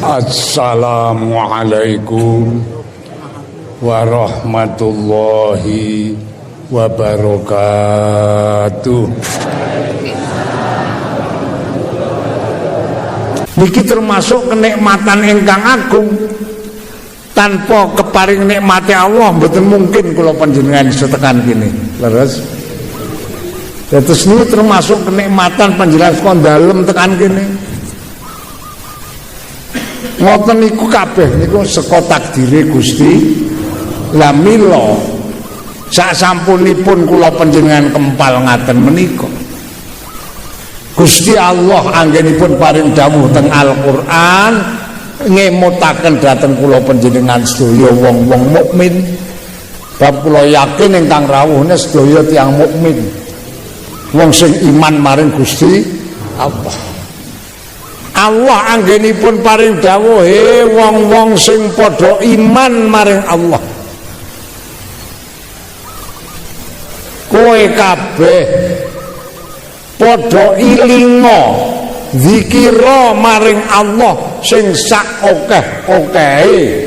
Assalamualaikum warahmatullahi wabarakatuh. Niki termasuk kenikmatan ingkang agung. Tanpa keparing nikmati Allah mboten mungkin kula panjenengan setekan kene. Leres. Terus ini termasuk kenikmatan panjenengan kon dalem tekan kene. Ngoten niku kabeh niku saka takdire Gusti. Lah mila sak sampunipun kula panjenengan kempal ngaten menika. Gusti Allah anggenipun paring dawuh teng Al-Qur'an ngemutaken dhateng kula panjenengan sedaya wong-wong mukmin. Bab kula yakin ingkang rawuhne sedaya tiyang mukmin. Wong sing iman maring Gusti Allah. Allah anggenipun paring dawuh, he wong-wong sing padha iman maring Allah. Kowe kabeh padha ilinga zikira maring Allah sing sak akeh-akehe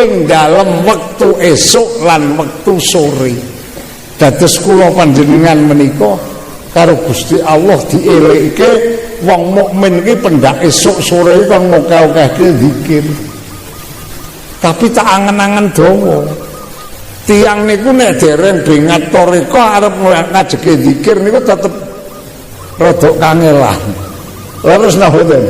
ing dalem wektu esuk lan wektu sore. Dados kula panjenengan menika karo Gusti Allah dieleke wong mukmin iki pendak esuk sore kon ngokeh-okehke zikir. Tapi tak angen-angen dawa. Tiang niku nek dereng bengat toreka arep ngajeke zikir niku tetep rada kangelan. Terus napa-ten?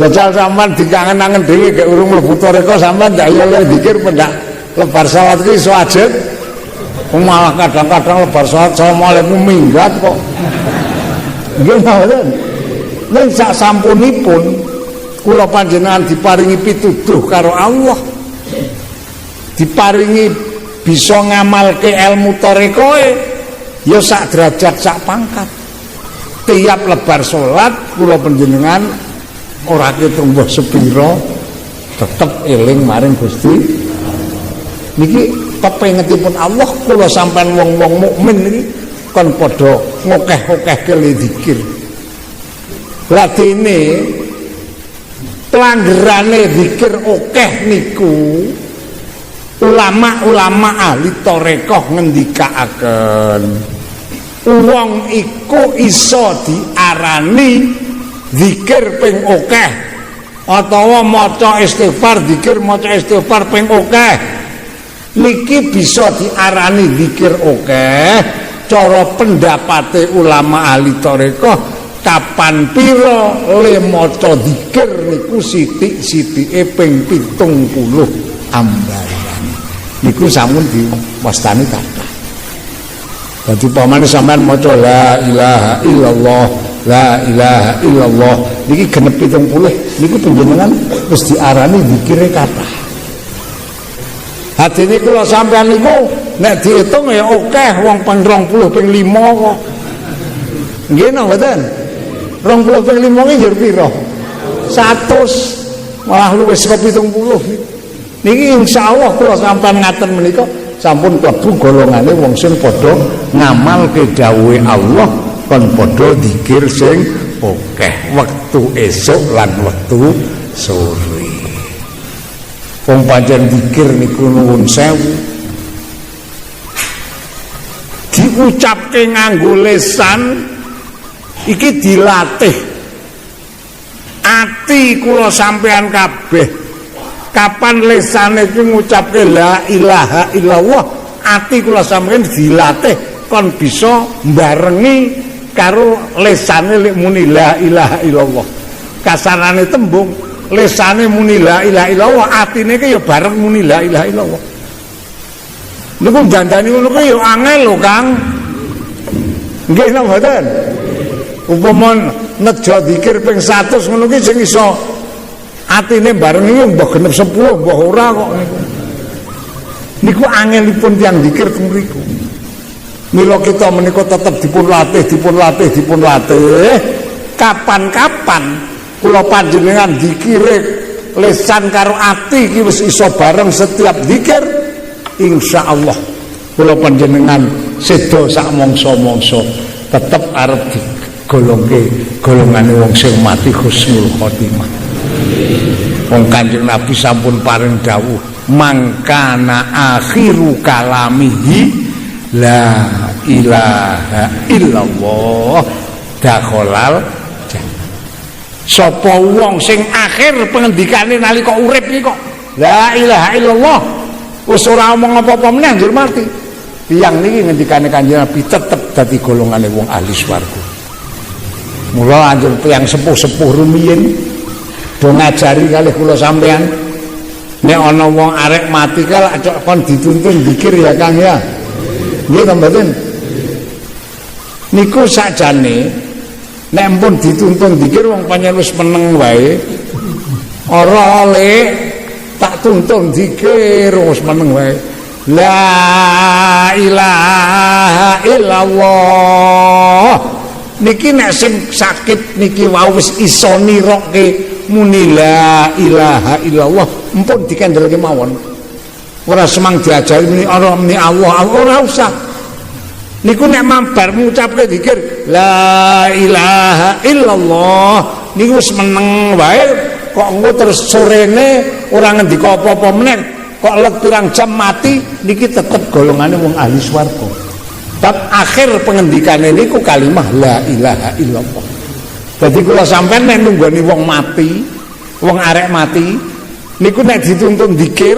Jajal sampean dikangen-angen dhewe gek urung mlebu toreka sampean ndak yo zikir pendak lebar salat ki iso ajeg. Malah kadang-kadang lebar salat assalamualaikum minggat kok. Nggih napa-ten? Nek sak sampunipun kula panjenengan diparingi pituduh karo Allah. Diparingi bisa ngamalke ilmu torekae ya sak derajat sak pangkat. Tiap lebar salat kula panjenengan ora ketumbuh sepira tetep eling maring Gusti. Niki pepengetipun Allah kula sampean wong-wong mukmin iki kon padha ngokeh-okehke zikir. Lah dene pelanggerane zikir akeh niku ulama-ulama ahli tarekah ngendikaaken wong iku iso diarani zikir ping akeh utawa maca istighfar zikir maca istighfar ping akeh niki bisa diarani zikir akeh cara pendapate ulama ahli tarekah kapan pira le maca zikir niku sithik-sithike ping 70 ambaran niku sampun diwastani kathah. Dadi pamane sampean maca la ilaha illallah la ilaha illallah niki genep 70 niku panjenengan wis diarani zikire kathah. Hadene kula sampean niku nek diitung ya akeh wong ping 20 ping 5 kok. Nggih napa mboten? 20 ping 5 ki njur pira? 100 malah luwih saka 70 niki insyaallah kula sampean ngaten menika sampun klebu golongane wong sing padha ngamalke dawuhe Allah kon padha zikir sing akeh wektu esuk lan wektu sore. Wong pancen zikir niku nuwun sewu diucapke nganggo lisan iki dilatih ati kula sampean kabeh. Kapan lisane iki ngucapke la ilaha illallah ati kula sampeyan dilatih kon bisa mbarengi karo lisane lek muni la ilaha illallah. Kasarane tembung lisane muni la ilaha illallah atine ki ya bareng muni la ilaha illallah. Niku dandani ngono ki ya angel lho Kang. Nggih napa mboten? Upama nejo zikir ping 100 ngono ki sing iso atine bareng iki mbah genep 10 mbah ora kok niku angelipun tiyang zikir teng mriku. Mila kita menika tetep dipun latih kapan-kapan kula panjenengan zikire lisan karo ati iki wis iso bareng setiap zikir insyaallah kula panjenengan seda sak mangsa-mangsa tetep arep digolongke golongane wong sing mati husnul khotimah. Wong Kanjeng Nabi sampun paring dawuh mangkana akhiru kalamihi la ilaha illallah dakhalal jannah. Sapa wong sing akhir pengendikane nalika urip iki kok la ilaha illallah wis ora omong apa-apa meneh njur mati. Tiyang niki ngendikane Kanjeng Nabi tetep dadi golongane wong ahli swarga. Mula anjur tiyang sepuh-sepuh rumiyin do ngajari kalih kula sampean nek ana wong arek mati kala kon dituntun zikir ya Kang ya. Nggih to mboten? Niku sakjane nek pun dituntun zikir wong pancen wis meneng wae. Ora oleh tak tuntun zikir wis meneng wae. La ilaha illallah. Niki nek sing sakit niki wau wis iso nirokke muni la ilaha illallah empun dikendelke mawon. Ora semang diajari muni Allah ora usah. Niku nek mambar ngucapke zikir la ilaha illallah niku wis meneng wae kok engko terus sorene ora ngendika apa-apa meneh kok let pirang jam mati niki tetep golongane wong ahli swarga. Bab akhir pengendikane niku kalimah la ilaha illallah. Jadi kula sampean nek nunggoni wong mati, wong arek mati, niku nek dituntun zikir,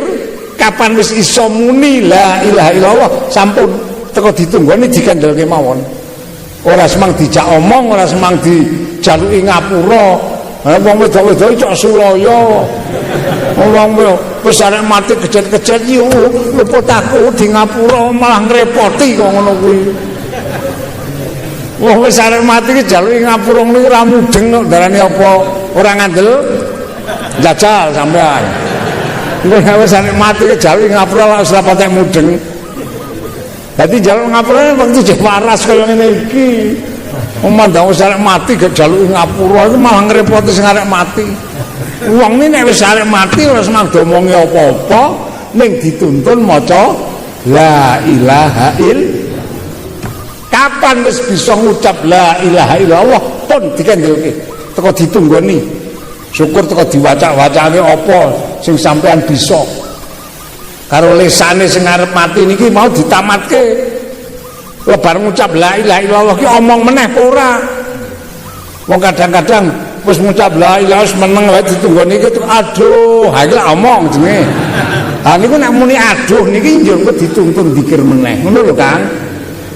kapan wis iso muni la ilaha illallah, sampun teko ditunggoni dikendelke mawon. Ora semang dijak omong, ora semang dijaluki ngapura. Wong wedok-wedok cok sulaya. Wong wis arek mati kejet-kejet yo luput aku di ngapura malah ngrepoti kok ngono kuwi. Wong wis arek mati ki jaluki ngapura niku ora mudeng kok darane apa ora ngandel jajal sampean. Wong wis arek mati ki jaluki ngapura lak wis ora patek mudeng. Dadi jaluk ngapura wektu jek waras kaya ngene iki. Wong mandang wis arek mati gek jaluki ngapura iku malah ngrepoti sing arek mati. Wong ini nek wis arek mati ora semang domongi apa-apa ning dituntun maca la ilaha illallah. Kapan wis bisa ngucap la ilaha illallah pun dikendelke teko ditunggoni. Syukur teko diwaca-wacane apa sing sampean bisa. Karo lisane sing arep mati niki mau ditamatke. Lebar ngucap la ilaha illallah ki omong meneh apa ora? Wong kadang-kadang wis ngucap la ilaha wis meneng wae ditunggoni iki aduh, ha iki omong jenenge. Ha niku nek muni aduh niki njur dituntun zikir meneh. Ngono lho Kang.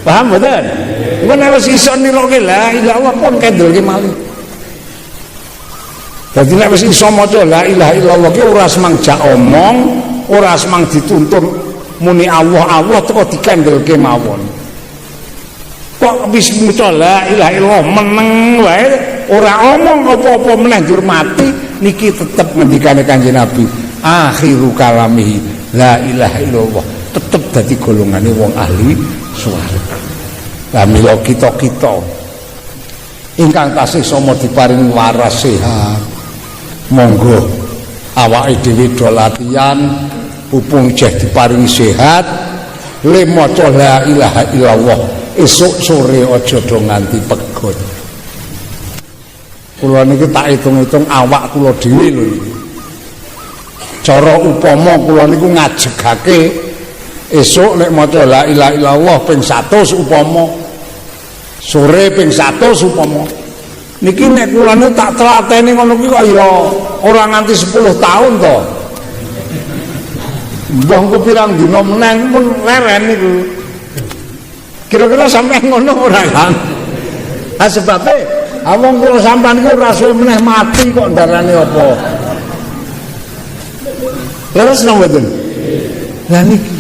Paham mboten? Engko nek wis iso niroke la ilaha illallah pun kendelke malih. Dadi nek wis iso maca la ilaha illallah ki ora semang jak omong, ora semang dituntun muni Allah teko dikendelke mawon. Kok wis maca la ilaha illallah meneng wae ora omong apa-apa meneh njur mati niki tetep ngendikane Kanjeng Nabi akhiru kalamihi la ilaha illallah tetep dadi golongane wong ahli swarga. Lah mila kita-kita ingkang tasih sama diparingi waras sehat monggo awake dhewe do latihan pupung jeh diparingi sehat le maca la ilaha illallah esuk sore aja do nganti pegot. Kula niki tak hitung-hitung awak kula dhewe lho niki. Cara upama kula niku ngajegake esuk nek maca la ilaha illallah ping 100 upama sore ping 100 upama niki nek kula niku tak tlateni ngono ki kok ya ora nganti 10 tahun to. Mbah kok pirang dina meneh pun leren niku. Kira-kira sampeyan ngono ora kan? Ha sebabe awong kula sampean niku ora suwe meneh mati kok ndarane apa? Leres nang mboten? Lah niki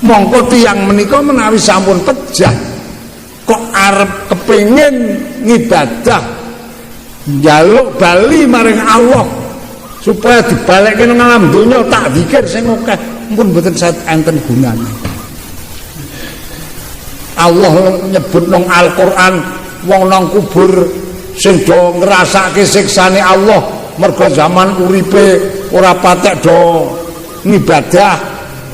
mongko tiyang menika menawi sampun pejah kok arep kepengin ngibadah njaluk bali maring Allah supaya dibalekke nang alam donya tak zikir sing akeh pun mboten enten gunane. Allah nyebut nang Al-Qur'an wong nang kubur sing do ngrasake siksane Allah mergo zaman uripe ora patek do ngibadah,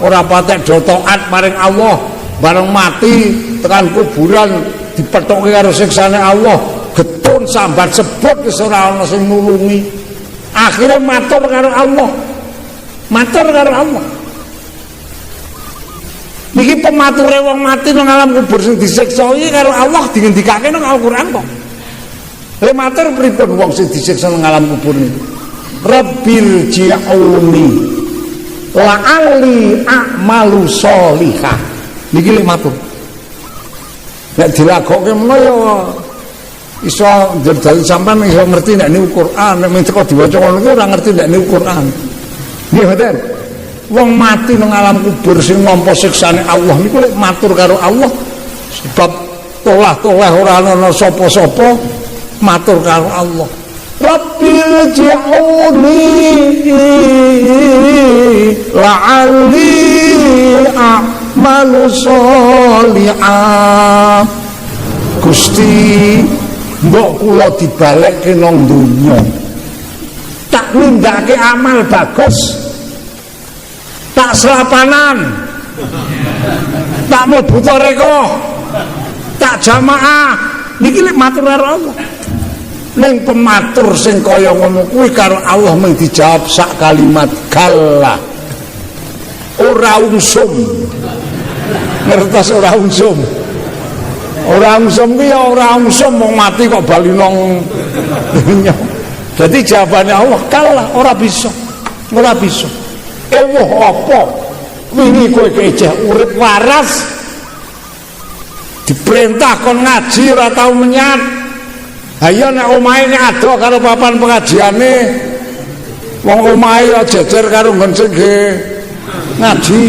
ora patek do taat maring Allah, bareng mati tekan kuburan dipethoke karo siksane Allah, getun sambat sebut wis ora ana sing nulungi. Akhirnya matur karo Allah. Matur karo Allah. Niki pemature wong mati nang alam kubur sing disiksa iki karo Allah dingendikake nang Al-Qur'an kok. Lha matur pripun wong sing disiksa nang alam kubur niku? Rabbil ji'uni la'ali a'malu sholihah. Niki lek matur. Nek dilagokke menawa ya iso dadi sampean iso ngerti nek niku Quran, nek mung teko diwaca ngono kuwi ora ngerti nek niku Quran. Nggih mboten. Wong mati nang alam kubur sing nampa siksane Allah niku lek matur karo Allah sebab tolah-tolah ora ana sapa-sapa matur karo Allah. Rabbil ji'uni la'alli a'malu sholihah. Gusti, mbok kula dibalekke nang donya. Tak nindakake amal bagus. Tak selapanan, tak mlebu toreko, tak jamaah. Niki lek matur karo Allah. Ning pematur sing kaya ngono kuwi karo Allah mung dijawab sak kalimat kalla. Ora unsum. Ngertos ora unsum. Ora unsum ki ya ora unsum wong mati kok bali nang dunya. Dadi jawabane Allah kalla, ora bisa. Ora bisa. Ewoh apa wingi kowe keceh urip waras diperintah kon ngaji ora tau menyat. Ayo nek omahe ado karo papan pengajiane wong omahe ya jejer karo nggon sing ngaji.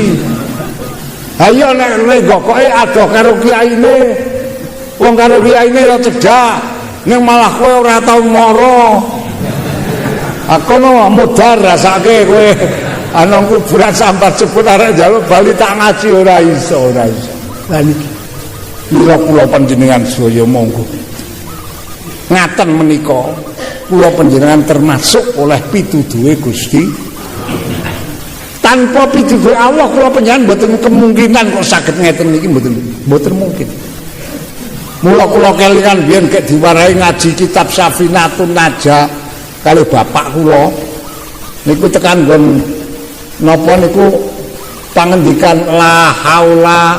Ayo nek gokoke ado karo kiyaine wong karo kiyaine ya cedhak ning malah kowe ora tau mara. Aku no mudhar rasake kowe ana kuburan sampah cepet arek njaluk bali tak ngaji ora iso. Lah niki kula panjenengan sedaya monggo ngaten menika kula panjenengan termasuk oleh pituduhe Gusti. Tanpa pituduhe Allah kula panjenengan mboten kemungkinan kok saged ngeten niki mboten mungkin. Mula kula kelingan biyen gek diwarahi ngaji kitab Safinatun Najah kali bapak kula niku tekan nggon napa niku pangendikan la haula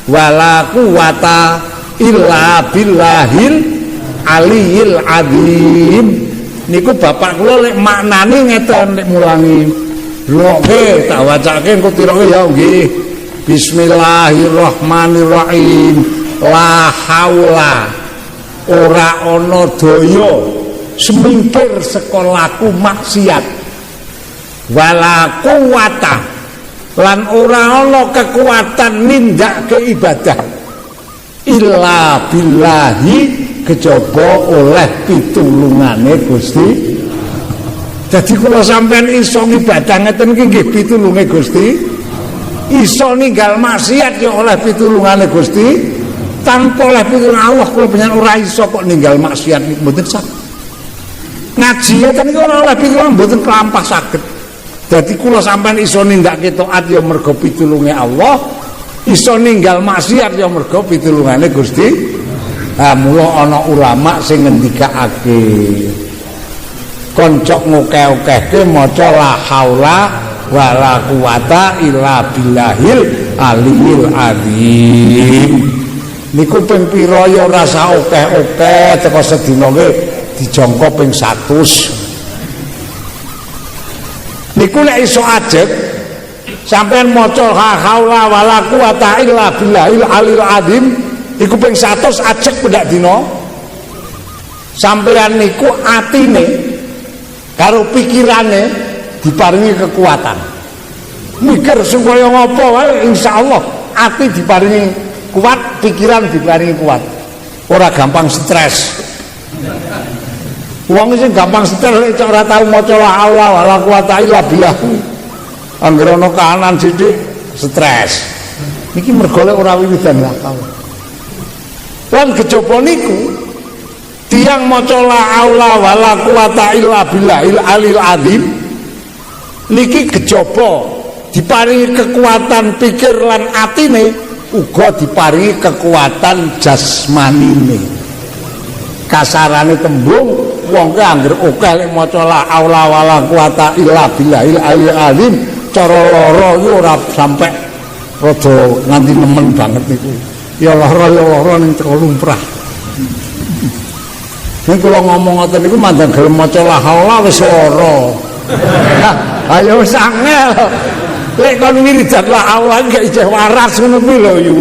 wala quwata illa billahil aliyil azim. Niku bapak kula lek maknane ngeten nek mulangi. Lho nggih tak wacake engko tiroke ya nggih. Bismillahirrahmanirrahim. La haula ora ana daya semingkir sekolaku maksiat. Wala quwata lan ora ana kekuatan nindakake ibadah illa billahi kejaba oleh pitulungane Gusti. Dadi kula sampean iso ibadah ngeten iki nggih pitulunge Gusti. Iso ninggal maksiat ya oleh pitulungane Gusti. Tanpa oleh pitulung Allah kula panjenengan ora iso kok ninggal maksiat niku mboten saged. Ngaji ngeten iki ora oleh pitulung mboten kelampah saged. Jadi kula sampean iso nindakake taat ya mergo pitulunge Allah, iso ninggal maksiat ya mergo pitulungane Gusti. Nah, mula ana ulama sing ngendikake koncok ngokeh-okehke maca la haula wala quwata illa billahil aliyil azim. Niku ping pira ya ora sak okeh-okeh teko sedina ki dijangka ping 100. Niku nek iso ajeg sampean maca la haula wala quwata illa billahil aliyil azim iku ping 100 ajeg pendak dina. Sampean niku atine karo pikirane diparingi kekuatan. Mikir supaya ngopo wae insyaallah ati diparingi kuat, pikiran diparingi kuat. Ora gampang stres. Wong sing gampang stres nek ora tau maca la haula wala quwata illa billah. Anggere ana kahanan sithik stres. Niki mergo ora wiwidan la haula. Lan kejaba niku tiyang maca la haula wala quwata illa billahil alil azim niki kejaba diparingi kekuatan pikir lan atine uga diparingi kekuatan jasmanine. Kasarane tembung wong ki anggere akeh lek maca la haula wala quwata illa billahil aliyil azim cara lara iki ora sampe rada nganti nemen banget niku. Ya lara ning teko lumrah. Nek kula ngomong ngoten niku mandang gelem maca la haula wis lara. Ayo wis angel. Lek kon wiridan la haula gak ijeh waras ngono kuwi lho yu.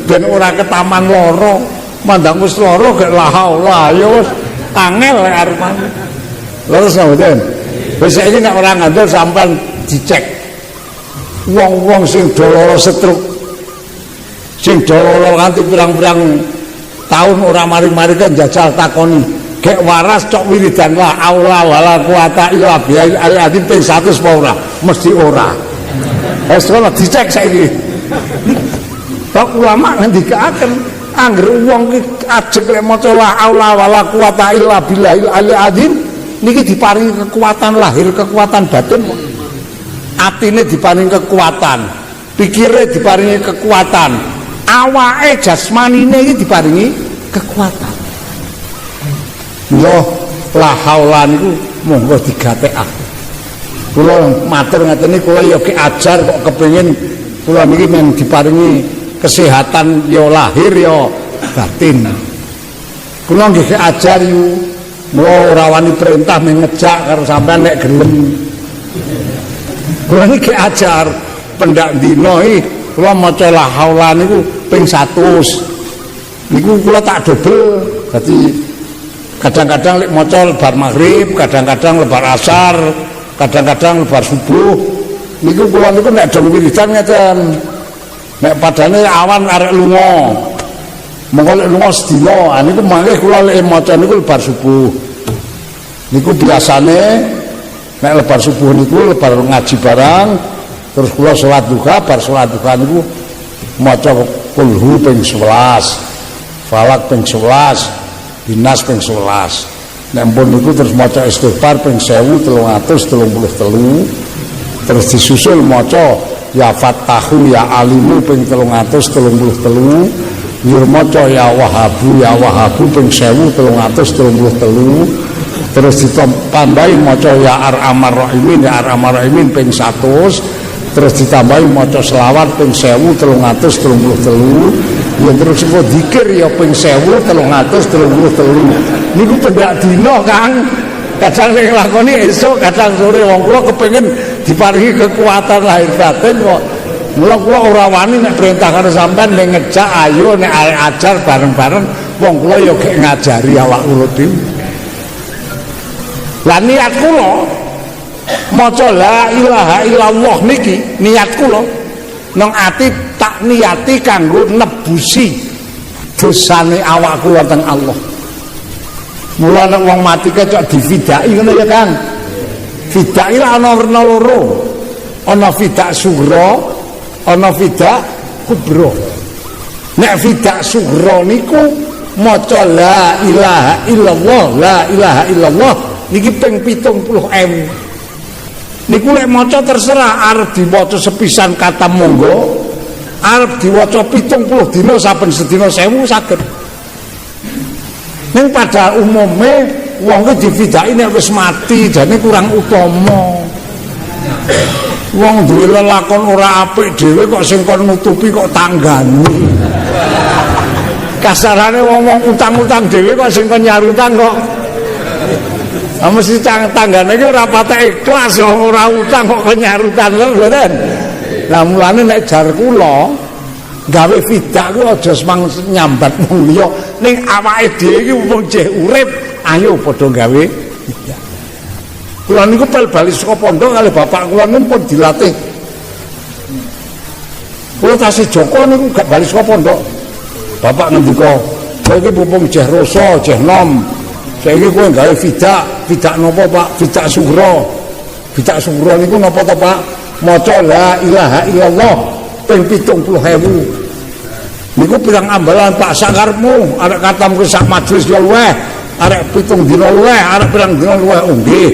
Ben ora ketaman lara, mandang wis lara gak la haula. Ya wis angel lek arepan. Leres mboten. Wis saiki nek ora ngandel sampean dicek. Wong-wong sing do lara stroke. Sing do lara nganti pirang-pirang tahun ora mari-mari kan jajal takoni. Gek waras cok wiridan la haula wala quwata illa billahil azim ping 100 apa ora? Mesti ora. Wis ora dicek saiki. Kok ulama ngendikaken angger wong ki ajeg lek maca la haula wala quwata illa billahil azim niki diparingi kekuatan lahir, kekuatan batin. Atine diparingi kekuatan, pikire diparingi kekuatan, awake jasmanine iki diparingi kekuatan. Yo la haula niku monggo digatekake. Kula matur ngaten niku kula yo ki ajar kok kepengin kula niki men diparingi kesehatan yo lahir yo batin. Kula nggih ajar yu mula ora wani perintah ngejak karo sampean nek gelem. Kula niki ajar pendak dina iki kula maca la haula niku ping 100. Niku kula tak dobel dadi kadang-kadang lek maca lebar maghrib, kadang-kadang lebar asar, kadang-kadang lebar subuh. Niku kula niku nek dong wiridan ngeten. Nek padane awan arek lunga. Monggo lek lunga sedina, niku mangke kula lek maca niku lebar subuh. Niku biasane nek lebar subuh niku lebar ngaji barang, terus kula salat duha, bar salat duha niku maca kulhu ping 11. Falak ping 11. Dinas ping 11. Nek pun niku terus maca istighfar ping 1333. Terus disusul maca ya Fattahu ya Alimu ping 333. Ya maca ya Wahabu ping 1333. Terus ditambahi maca ya Arhamar Rahimin ping 100. Terus ditambahi maca selawat ping 1333. Ya terus kok zikir ya ping 1333. Niku pendak dina Kang. Kadang sing lakoni esuk, kadang sore wong kula kepengin diparingi kekuatan lahir batin kok. Mula kula ora wani nek perintah karo sampean nek ngejak ayo nek arek ajar bareng-bareng wong kula ya gek ngajari awak kula dhewe. Lah niat kula maca la ilaha illallah niki niat kula nang ati tak niati kanggo nebusi dosane awak kula teng Allah. Mula nek wong mati kecok difidai ngono ya Kang. Fidai lah ana werna loro. Ana fidak sughra, ana fidak kubra. Nek fidak sughra niku maca la ilaha illallah niki ping 70.000. Niku lek maca terserah arep diwaca sepisan kata monggo, arep diwaca 70 dina saben sedina 1000 saged. Ning pada umumnya wong ki difidai nek wis mati jane kurang utama. Wong duwe lelakon ora apik dhewe kok sing kon nutupi kok tanggane. Kasarane wong-wong utang-utang dhewe kok sing kon nyarutang kok. Mesti tanggane iki ora patek ikhlas wong ora utang kok nyarutang lho mboten. Lah mulane nek jar kula gawe fidak ku aja semang nyambat wong liya ning awake dhewe iki wong jeh urip ayo padha gawe fidak. Kula niku bali saka pondok kali bapak kula niku pun dilatih. Kula tasih Joko niku gak bali saka pondok. Bapak ngendika, "Kowe iki mumpung jeh rasa, jeh nom. Saiki kowe gawe fidak napa Pak? Fidak sughra. Fidak sughra niku napa to Pak? Maca la ilaha illallah ping 70.000. Niku pirang ambalan Pak sakarepmu, arek katam ke sak majelis ya luweh, arek 7 dina luweh, arek pirang dina luweh. Oh nggih.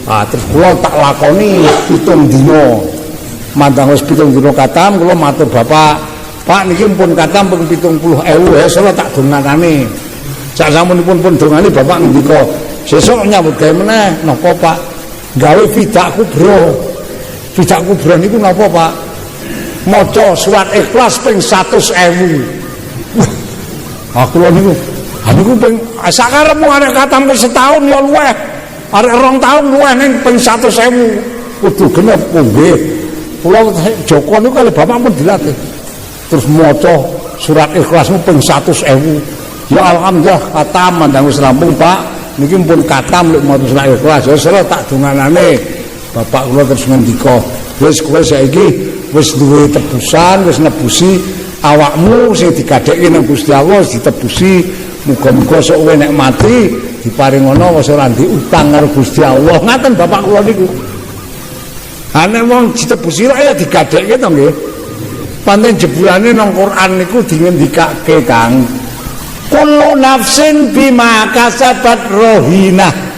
Ah terus kula tak lakoni 7 dina. Mandang wis 7 dina katam kula matur Bapak, Pak niki pun katam ping 70.000 ya salah tak donganane. Sak samunipun pun dongane Bapak ngendika, Sesuk nyambut gawe meneh. Napa, Pak? Gawe fidak kubro. Fidak kubro niku napa, Pak? Maca surat Ikhlas ping 100.000. Aku lho niku. Niku ping sakarepmu arek katam setahun ya luweh. Arek 2 tahun luweh ning ping 100.000. Kudu genep nggih. Kula Joko niku kali bapak pun dilatih. Terus maca surat Ikhlasmu ping 100.000. Ya alhamdulillah katam mandang wis rampung, Pak. Niki pun katam lek maca surat Ikhlas. Ya sira tak donganane. Bapak kula terus ngendika, wis kowe saiki wis duwe tebusan, wis nebusi awakmu sing digadhekke nang Gusti Allah ditebusi. Muga-muga sok kowe nek mati diparingono wis ora ndek utang karo Gusti Allah. Ngaten bapak kula niku. Ane wong ditebusi ya digadhekke to nggih. Pancen jebulane nang Quran niku dingendikake Kang. Kullu nafsin bima kasabat rohinah.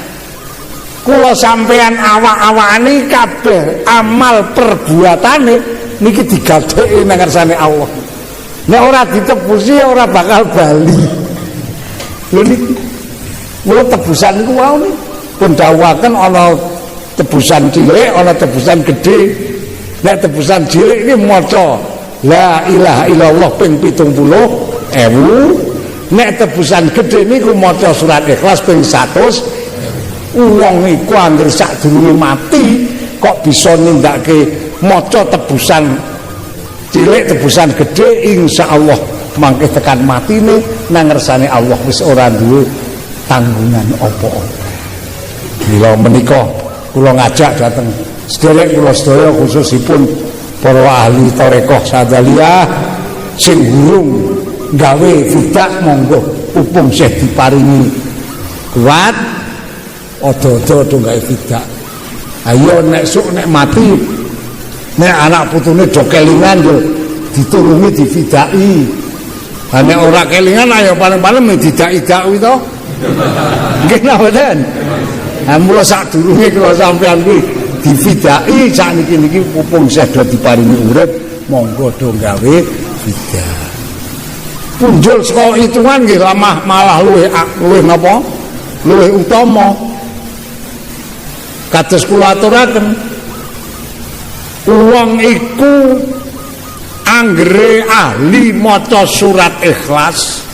Kula sampean awak-awakane kabeh amal perbuatane niki digadheki nang ngarsane Allah. Nek ora ditebusi ora bakal bali. Lho niki kula tebusan niku wae pun dawuhaken ana tebusan cilik, ana tebusan gede. Nek tebusan cilik iki maca la ilaha illallah ping 70.000. Nek tebusan gede niku maca surat Ikhlas ping 100. Wong iku anggere sadurunge mati kok bisa nindakake maca tebusan cilik tebusan gede, insyaallah mangke tekan matine nang ngersane Allah wis ora duwe tanggungan apa-apa. Mila menika kula ngajak dhateng sedherek kula sedaya khususipun para ahli tarekah Sadzaliyah sing urung gawe fidak monggo upung sih diparingi kuat odo-odo gawe fidak. Ayo nek sok nek mati nek anak putune do kelingan yo ditulungi difidai. Nek ora kelingan ayo paling-paling didaki-daki to. Nggih mboten. Mula sadurunge kula sampeyan kuwi difidai sakniki pupung sedo diparingi urip monggo do gawe fidak. Punjul saka hitungan nggih malah luwih napa? Luwih utama. Kados kula aturaken wong iku anggere ahli maca surat Ikhlas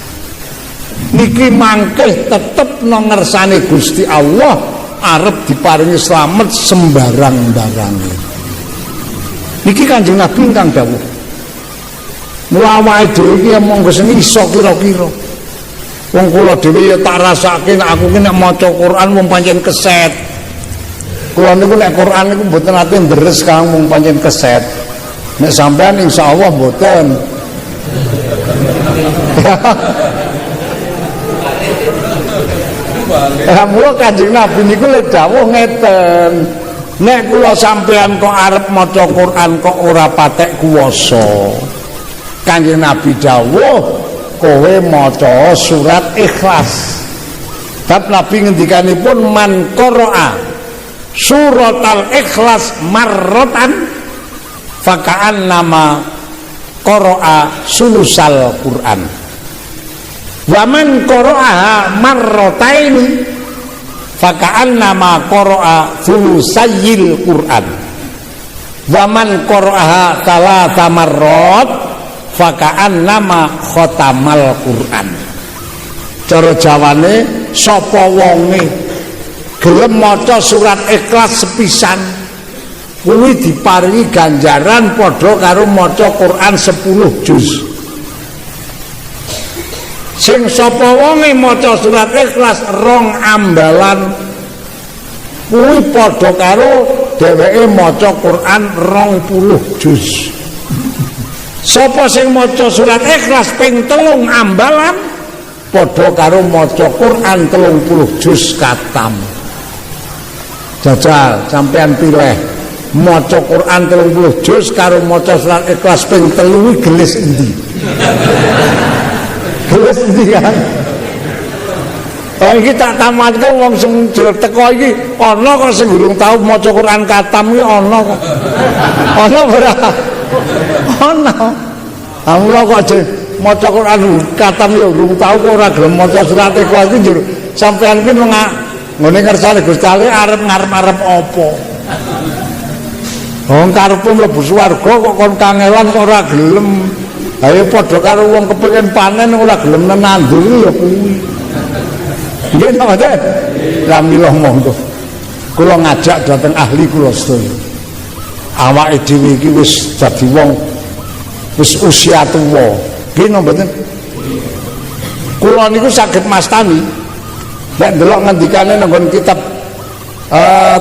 niki mangke tetep nang ngersane Gusti Allah arep diparingi slamet sembarang-barange. Niki Kanjeng Nabi ingkang dawuh. Mula awake dhewe iki monggo sing iso kira-kira. Wong kula dhewe ya tak rasake nek aku ki nek maca Quran mung pancen keset. Kula niku nek Quran niku mboten ate ndres Kang mung pancen keset. Nek sampean insyaallah mboten. Mula Kanjeng Nabi niku lek dawuh ngeten. Nek kula sampean kok arep maca Quran kok ora patek kuwasa. Kanjeng Nabi dawuh kowe maca surat Ikhlas. Bab Nabi ngendikanipun man qara'a suratal Ikhlas marratan faka'an nama qara'a sulusal Quran. Wa man qara'a marrataini faka'an nama qara'a sulusayil Quran. Wa man qara'aha thalatha marrat faka'an nama khotamal Quran. Cara Jawane sapa wonge gelem maca surat Ikhlas sepisan kuwi diparingi ganjaran padha karo maca Quran 10 juz. Sing sapa wonge maca surat Ikhlas 2 ambalan kuwi padha karo dheweke maca Quran 20 juz. Sapa sing maca surat Ikhlas ping 3 ambalan padha karo maca Quran 30 juz katam. Jajal sampean pilih maca Quran 30 juz karo maca surat Ikhlas ping 3 gelis endi? Gelis endi kan? Iki tak tamatke wong sing teko iki ana kok sing durung tau maca Quran katam iki ana kok. Ana ora? Ana. Amula kok aja maca Quran katam ya urung tau kok ora gelem maca surat Ikhlas iki njur sampean iki ngene kersane Gusti Allah arep ngarep-arep apa? Wong karepmu mlebu swarga kok kon kangelan kok ora gelem. Ayo padha karo wong kepengin panen ora gelem nenandur ya kuwi. Nggih to, Mboten? Lah mila monggo. Kula ngajak dhateng ahli kula sedaya. Awake dhewe iki wis dadi wong wis usia tuwa. Nggih napa mboten? Kula niku saged mastani nek ndelok ngendikane nang kitab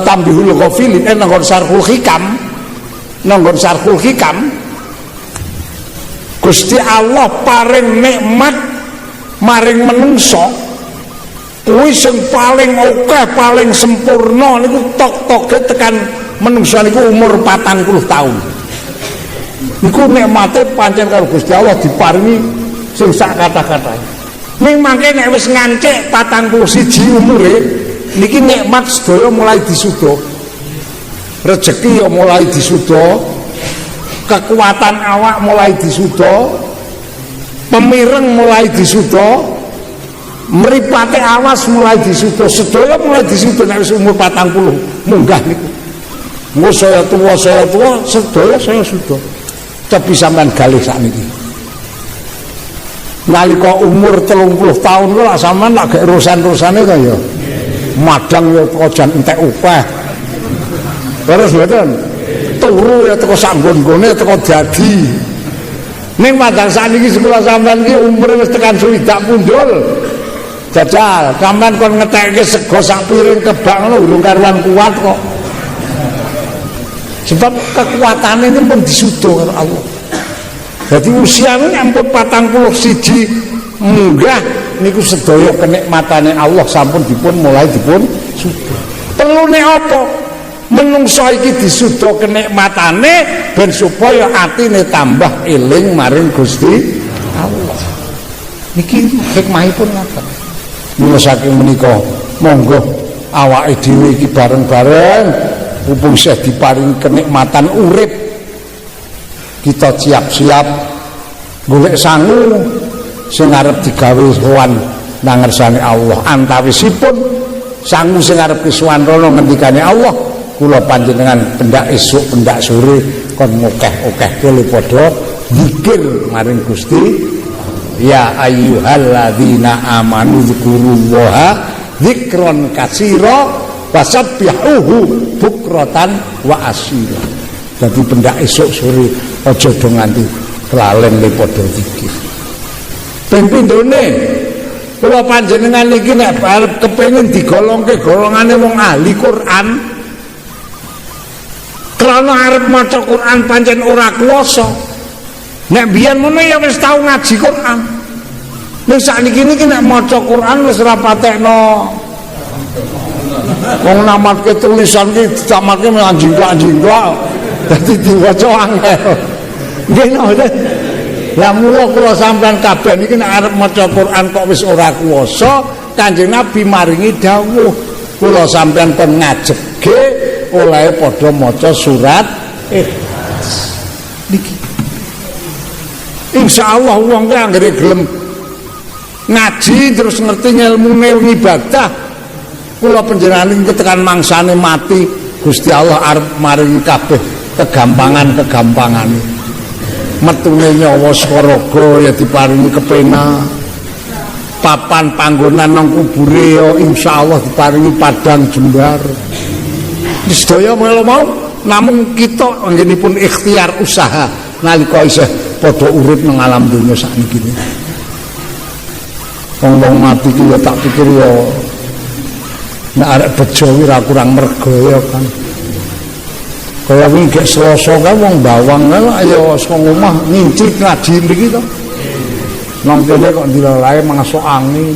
Tambihul Ghafilin nang Sarhul Hikam, nang Sarhul Hikam Gusti Allah paring nikmat maring menungso kuwi sing paling akeh paling sempurna niku tok-toke tekan menungso niku umur 40 tahun. Niku nikmate pancen karo Gusti Allah diparingi sing sak kata-katane. Ning mangke nek wis ngancik 41 umure niki nikmat sedaya mulai disuda. Rezeki ya mulai disuda, kekuatan awak mulai disuda, pemireng mulai disuda, mripate awas mulai disuda, sedaya mulai disuda nek wis umur 40 munggah niku. Engko saya tuwa sedaya saya suda. Cepi sampean galih sakniki. Nalika umur 30 tahun kok sampean lak gek urusan-urusane to ya. Madang ya ojan entek upah. Terus mboten. Turu ya teko sanggon-gone teko dadi. Ning madang sakniki sekolah sampean iki umur wis tekan swidak pundhul. Jajal, sampean kon ngetekke sego sak piring kebak ngono urung karuan kuat kok. Sebab kekuatannya ini pun disudo oleh Allah. Jadi usianya ampun 41 munggah niku sedaya kenikmatane Allah sampun dipun mulai dipun sudo. Perlune apa? Menungso iki disudo kenikmatane ben supaya atine tambah eling maring Gusti Allah. Niki hikmahipun ngoten. Mula saking menika monggo awake dhewe iki bareng-bareng mumpung saya diparing kenikmatan urip kita siap-siap golek sangu sing arep digawe sowan nang ngersane Allah. Antawisipun sangu sing arep sowan rono ngendikane Allah kula panjenengan pendak esuk pendak sore kon ngokeh-okehke le padha zikir maring Gusti. Ya ayyuhalladzina amanu dzkurullaha dzikron katsira wasabbihuhu bukratan wa asila. Dadi pendak esuk sore aja do nganti kelalen le padha zikir. Ping pindhone kula panjenengan iki nek arep kepengin digolongke golongane wong ahli Quran krana arep maca Quran pancen ora kuwasa. Nek biyen ngono ya wis tau ngaji Quran. Ning sakniki niki nek maca Quran wis ora patekno. Wong namatke tulisan ki dicamatke anjing-anjing-anjing. Dadi diwaca angel. Nggih ngoten. Lah mula kula sampean kabeh niki nek arep maca Quran kok wis ora kuwasa, Kanjeng Nabi maringi dawuh, kula sampean kon ngajege oleh padha maca surat Ikhlas. Niki. Insyaallah wong ki anggere gelem ngaji terus ngerti ilmune ibadah kula panjenengan iki tekan mangsane mati Gusti Allah arep maringi kabeh kegampangan-kegampangane. Metune nyawa swaraga ya diparingi kepena. Papan panggonan nang kubure ya insyaallah diparingi padang jembar. Sedaya melo mau namung kita anggenipun ikhtiar usaha nalika isih padha urip nang alam dunya sakniki. Wong mati ki ya tak pikir ya nek arek bejo wi ra kurang mergo ya kan. Kaya wingi gek Selasa kae wong bawang kae ayo saka omah ngincit ngaji mriki to. Nang kene kok dilalae masuk angin.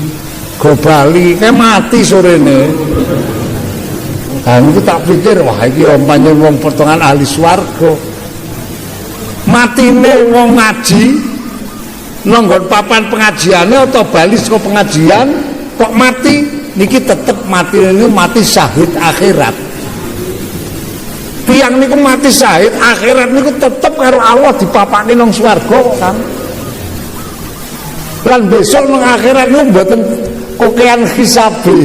Go bali kae mati sorene. Lah niku tak pikir wah iki pancen wong potongan ahli swarga. Matine wong ngaji nanggon papan pengajiane atau bali saka pengajian kok mati niki tetep mati ini mati syahid akhirat. Tiyang niku mati syahid akhirat niku tetep karo Allah dipapake nang swarga kan. Lan besok nang akhirat niku mboten kokean hisabe.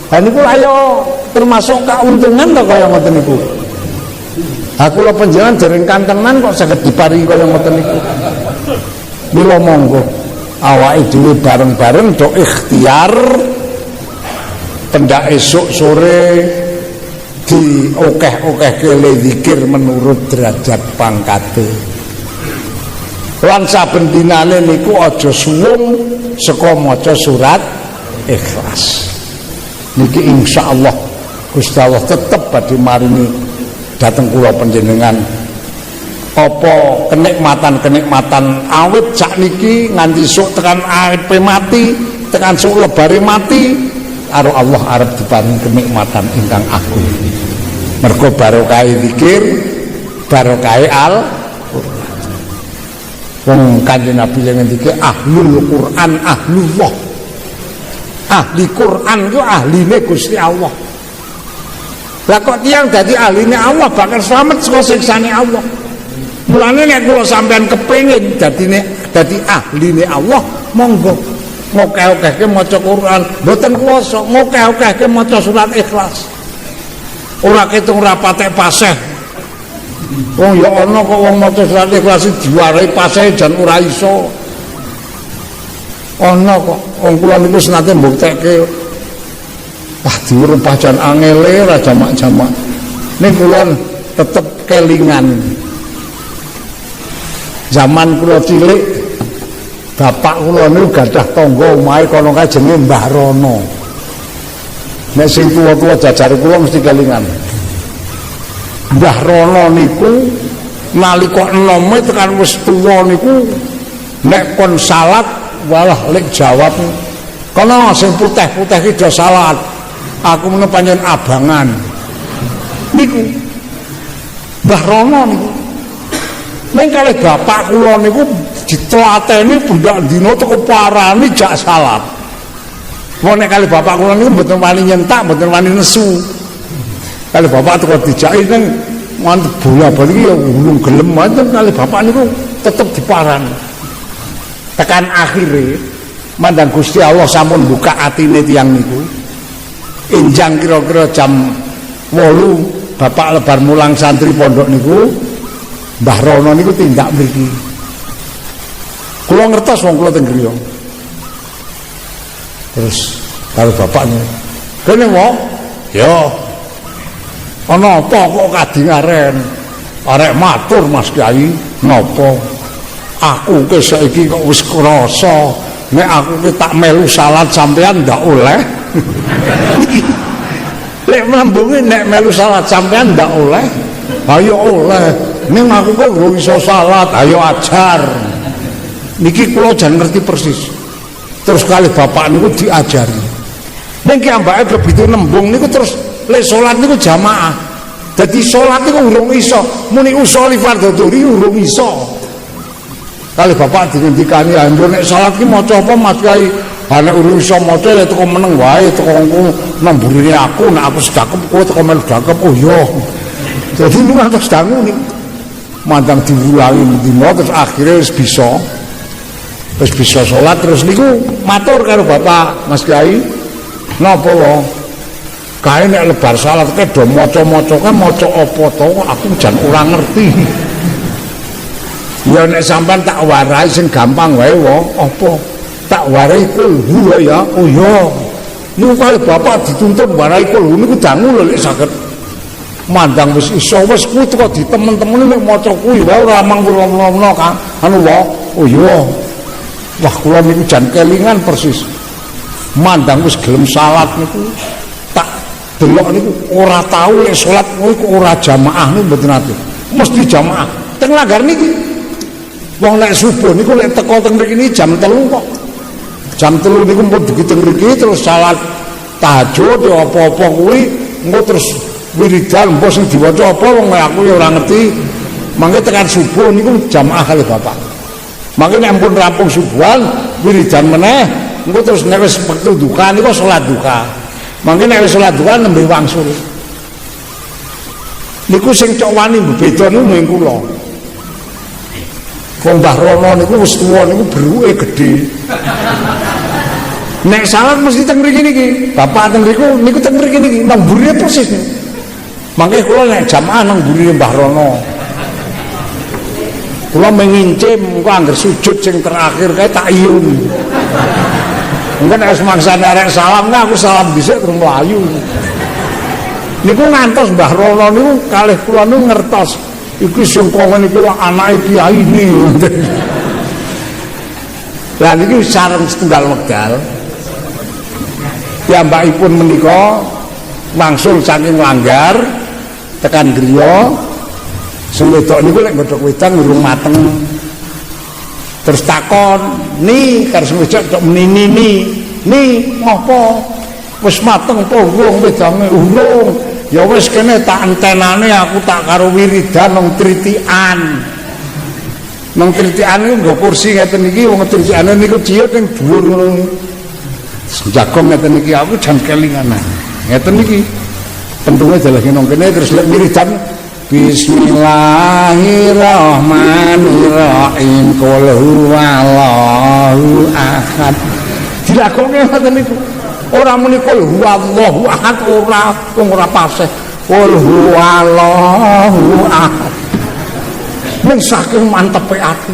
Ha niku ayo termasuk kauntungan to kaya ngoten niku. Aku lho panjenengan dereng kantenan kok saged diparingi kaya ngoten niku. Mila monggo awake dhewe bareng-bareng do ikhtiar pendak esuk sore di okeh-okehke le zikir menurut derajat pangkate. Lan saben dinane niku aja suwung saka maca surat Ikhlas. Niki insyaallah Gusti Allah tetep badhe maringi dhateng kula panjenengan apa kenikmatan-kenikmatan awit sakniki nganti sok tekan arepe mati, tekan sok lebare mati, karo Allah arep diparingi kenikmatan ingkang agung. Mergo barokah zikir, barokah Al-Qur'an. Wong Kanjeng Nabi ngendike ahlul Qur'an ahlullah. Ahli Quran itu ahline Gusti Allah. Lah kok tiyang dadi ahline Allah bakal selamat saka siksane Allah. Mulane nek kula sampean kepengin dadi ahline Allah, monggo ngokeh-okehke maca Quran, mboten kuwasa ngokeh-okehke maca surat Ikhlas. Ora ketung rapatek paseh. Wong ya ana kok wong maca surat Ikhlas diwarai paseh jan ora iso. Ana kok wong kula niku senate mbuktekke wah diurung pajan angele ra jamak-jamak. Ning kula tetep kelingan. Zaman kula cilik bapak kula niku gadah tangga omahe kono kae jenenge Mbah Rono. Nek sing tuwa-tuwa jajare kula mesti kelingan. Mbah Rono niku nalika enome tekan wis tuwa niku nek kon salat walah lek jawab kono sing putih-putih iki do salat. Aku menawa pancen abangan. Niku Mbah Rono niku. Ning kalih bapak kula niku ditlateni bundak dina teko parani jak salat. Wong nek kalih bapak kula niku mboten wani nyentak, mboten wani nesu. Kalih bapak teko dijaki ning mantep bola-bali ya ulung gelem mantep kalih bapak niku tetep diparani. Tekan akhire mandang Gusti Allah sampun buka atine tiyang niku. Enjang kira-kira jam 8 bapak lebar mulang santri pondok niku Mbah Rono niku tindak mriki. Kula ngertos wong kula teng griya. Terus karo bapaknya, "Kene wong?" "Ya." "Ana apa kok kadingaren?" "Arek matur Mas Kyai." "Napa?" "Aku ke saiki kok wis krasa nek aku ki tak melu salat sampean ndak oleh." Lek mlambunge nek melu salat sampean ndak oleh. Ayo oleh. Ning aku kok ora iso salat, ayo ajar. Niki kula jan ngerti persis. Terus kali bapak niku diajari. Ning ki ambake begitu nembung niku terus lek salat niku jamaah. Dadi salat niku urung iso, muni usoli fardhu dhuhri urung iso. Kali bapak dingendikani, "Andro nek salat ki maca apa Mas Kyai?" "Ha nek urung iso maca ya teko meneng wae, teko nemburine aku, nek aku sedakep kowe teko melu dakep." "Oh iya." Jadi niku ngantos dangu niku. Mandang diwulangi dina terus akhirnya wis bisa salat terus niku matur karo bapak, "Mas Kyai, napa wae? Kae nek lebar salat ke do maca-maca kan maca apa to? Aku jan ora ngerti." "Ya nek sampean tak warai sing gampang wae wong, apa? Tak warai kulhu ya." "Oh iya." Niku kali bapak dituntut warai kulhu niku dangu lho lek saged mandang wis iso wis kuwi kok ditemen-temen nek maca kuwi wae ora mangkul-mangkul kan anu wae. "Oh iya." Wah kula niku jan kelingan persis. Mandang wis gelem salat niku tak delok niku ora tau lek salat niku ora jamaah niku mboten ate. Mesti jamaah. Teng langgar niki wong nek subuh niku lek teko teng mriki jam 3 kok. Jam 3 niku pun begitu mriki terus salat tahajud apa-apa kuwi engko terus wiridan mbok sing diwaca apa wong aku ya ora ngerti. Mangke tekan subuh niku jamaah kali bapak. Mangke nek ampun rampung subuhan wiridan meneh engko terus nek wis wektu duka niku salat duka. Mangke nek wis salat duka nembe wangsul. Niku sing cok wani beda niku mung kula. Wong Mbah Rono niku wis tuwa niku beruke gedhe. Nek salat mesti teng mriki niki. Bapak teng mriku niku teng mriki niki, nang mburi persis. Mangke kula nek jamaah nang mburi Mbah Rono. Kula mengincim engko angger sujud sing terakhir kae tak iyun. Engko nek semangsane arek salam aku salam dhisik terus mlayu. Niku ngantos Mbah Rono niku kalih kula niku ngertos iki sungkongan iki anake kiai ini. Lah niki sareng setunggal wekdal. Piyambakipun menika wangsul saking Langgar tekan griya. Sing wedok niku lek godhog wedang urung mateng. Terus takon, "Ni karo sing wedok tok menini ni ngopo? Wis mateng apa urung wedange?" "Urung." "Ya wis kene tak entenane aku tak karo wiridan nang tritikan." Nang tritikan niku nggo kursi ngeten iki, wong tritikane niku ciut ning dhuwur ngono. Jagong ngeten iki aku jan kelingan. Ngeten iki. Pentunge dalane nang kene terus lek wiridan Bismillahirrahmanirrahim. Qul huwallahu ahad. Dilakone ngoten niku. Ora muni qul huwallahu ahad ora paseh. Qul huwallahu ahad. Ning saking mantepe ati.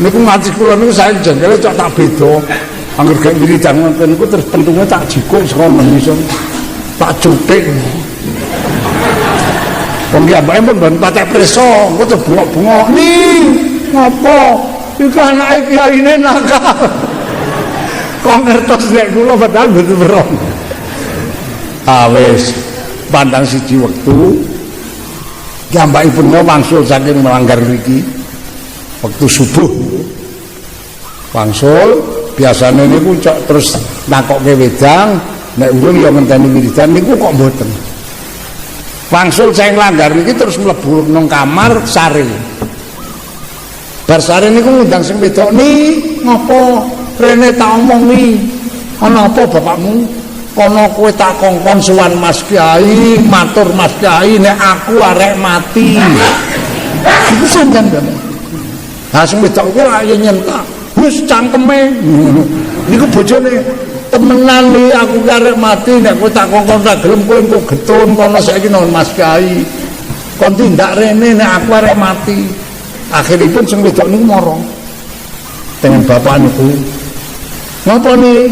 Niku ngaji kula niku saya jengkele cok tak beda. Angger gak wiridan ngoten niku terus pentunge tak jikuk saka menungso. Tak cutik. Wong ki ambake pun ben patek preso, engko terus bengok-bengok. "Nih, ngopo? Iku anake kiyaine nakal." Kok ngertos nek kula padahal mboten weruh. Wis pandang siji wektu piyambakipun wangsul saking Langgar mriki. Wektu subuh. Wangsul biasane niku cok terus nakokke wedang, nek urung ya ngenteni wiridan niku kok mboten. Wangsul saking Langgar niki terus mlebu nang kamar sare. Bar sare niku ngundang sing wedok, "Ni, ngopo? Rene tak omongi. Ana apa bapakmu? Kono kowe tak kongkon sowan Mas Kyai, matur Mas Kyai nek aku arek mati." Iku sampeyan ben. Ha sing wedok kuwi ayo nyentak. Wis cangkeme. Niku bojone temenan iki aku arek mati nek kowe tak kongkon ra gelem kowe engko getun kono saiki nang Mas Kyai. Kon tindak rene nek aku arek mati. Akhiripun sing wedok niku mara. Dengan bapak niku. Napa ni?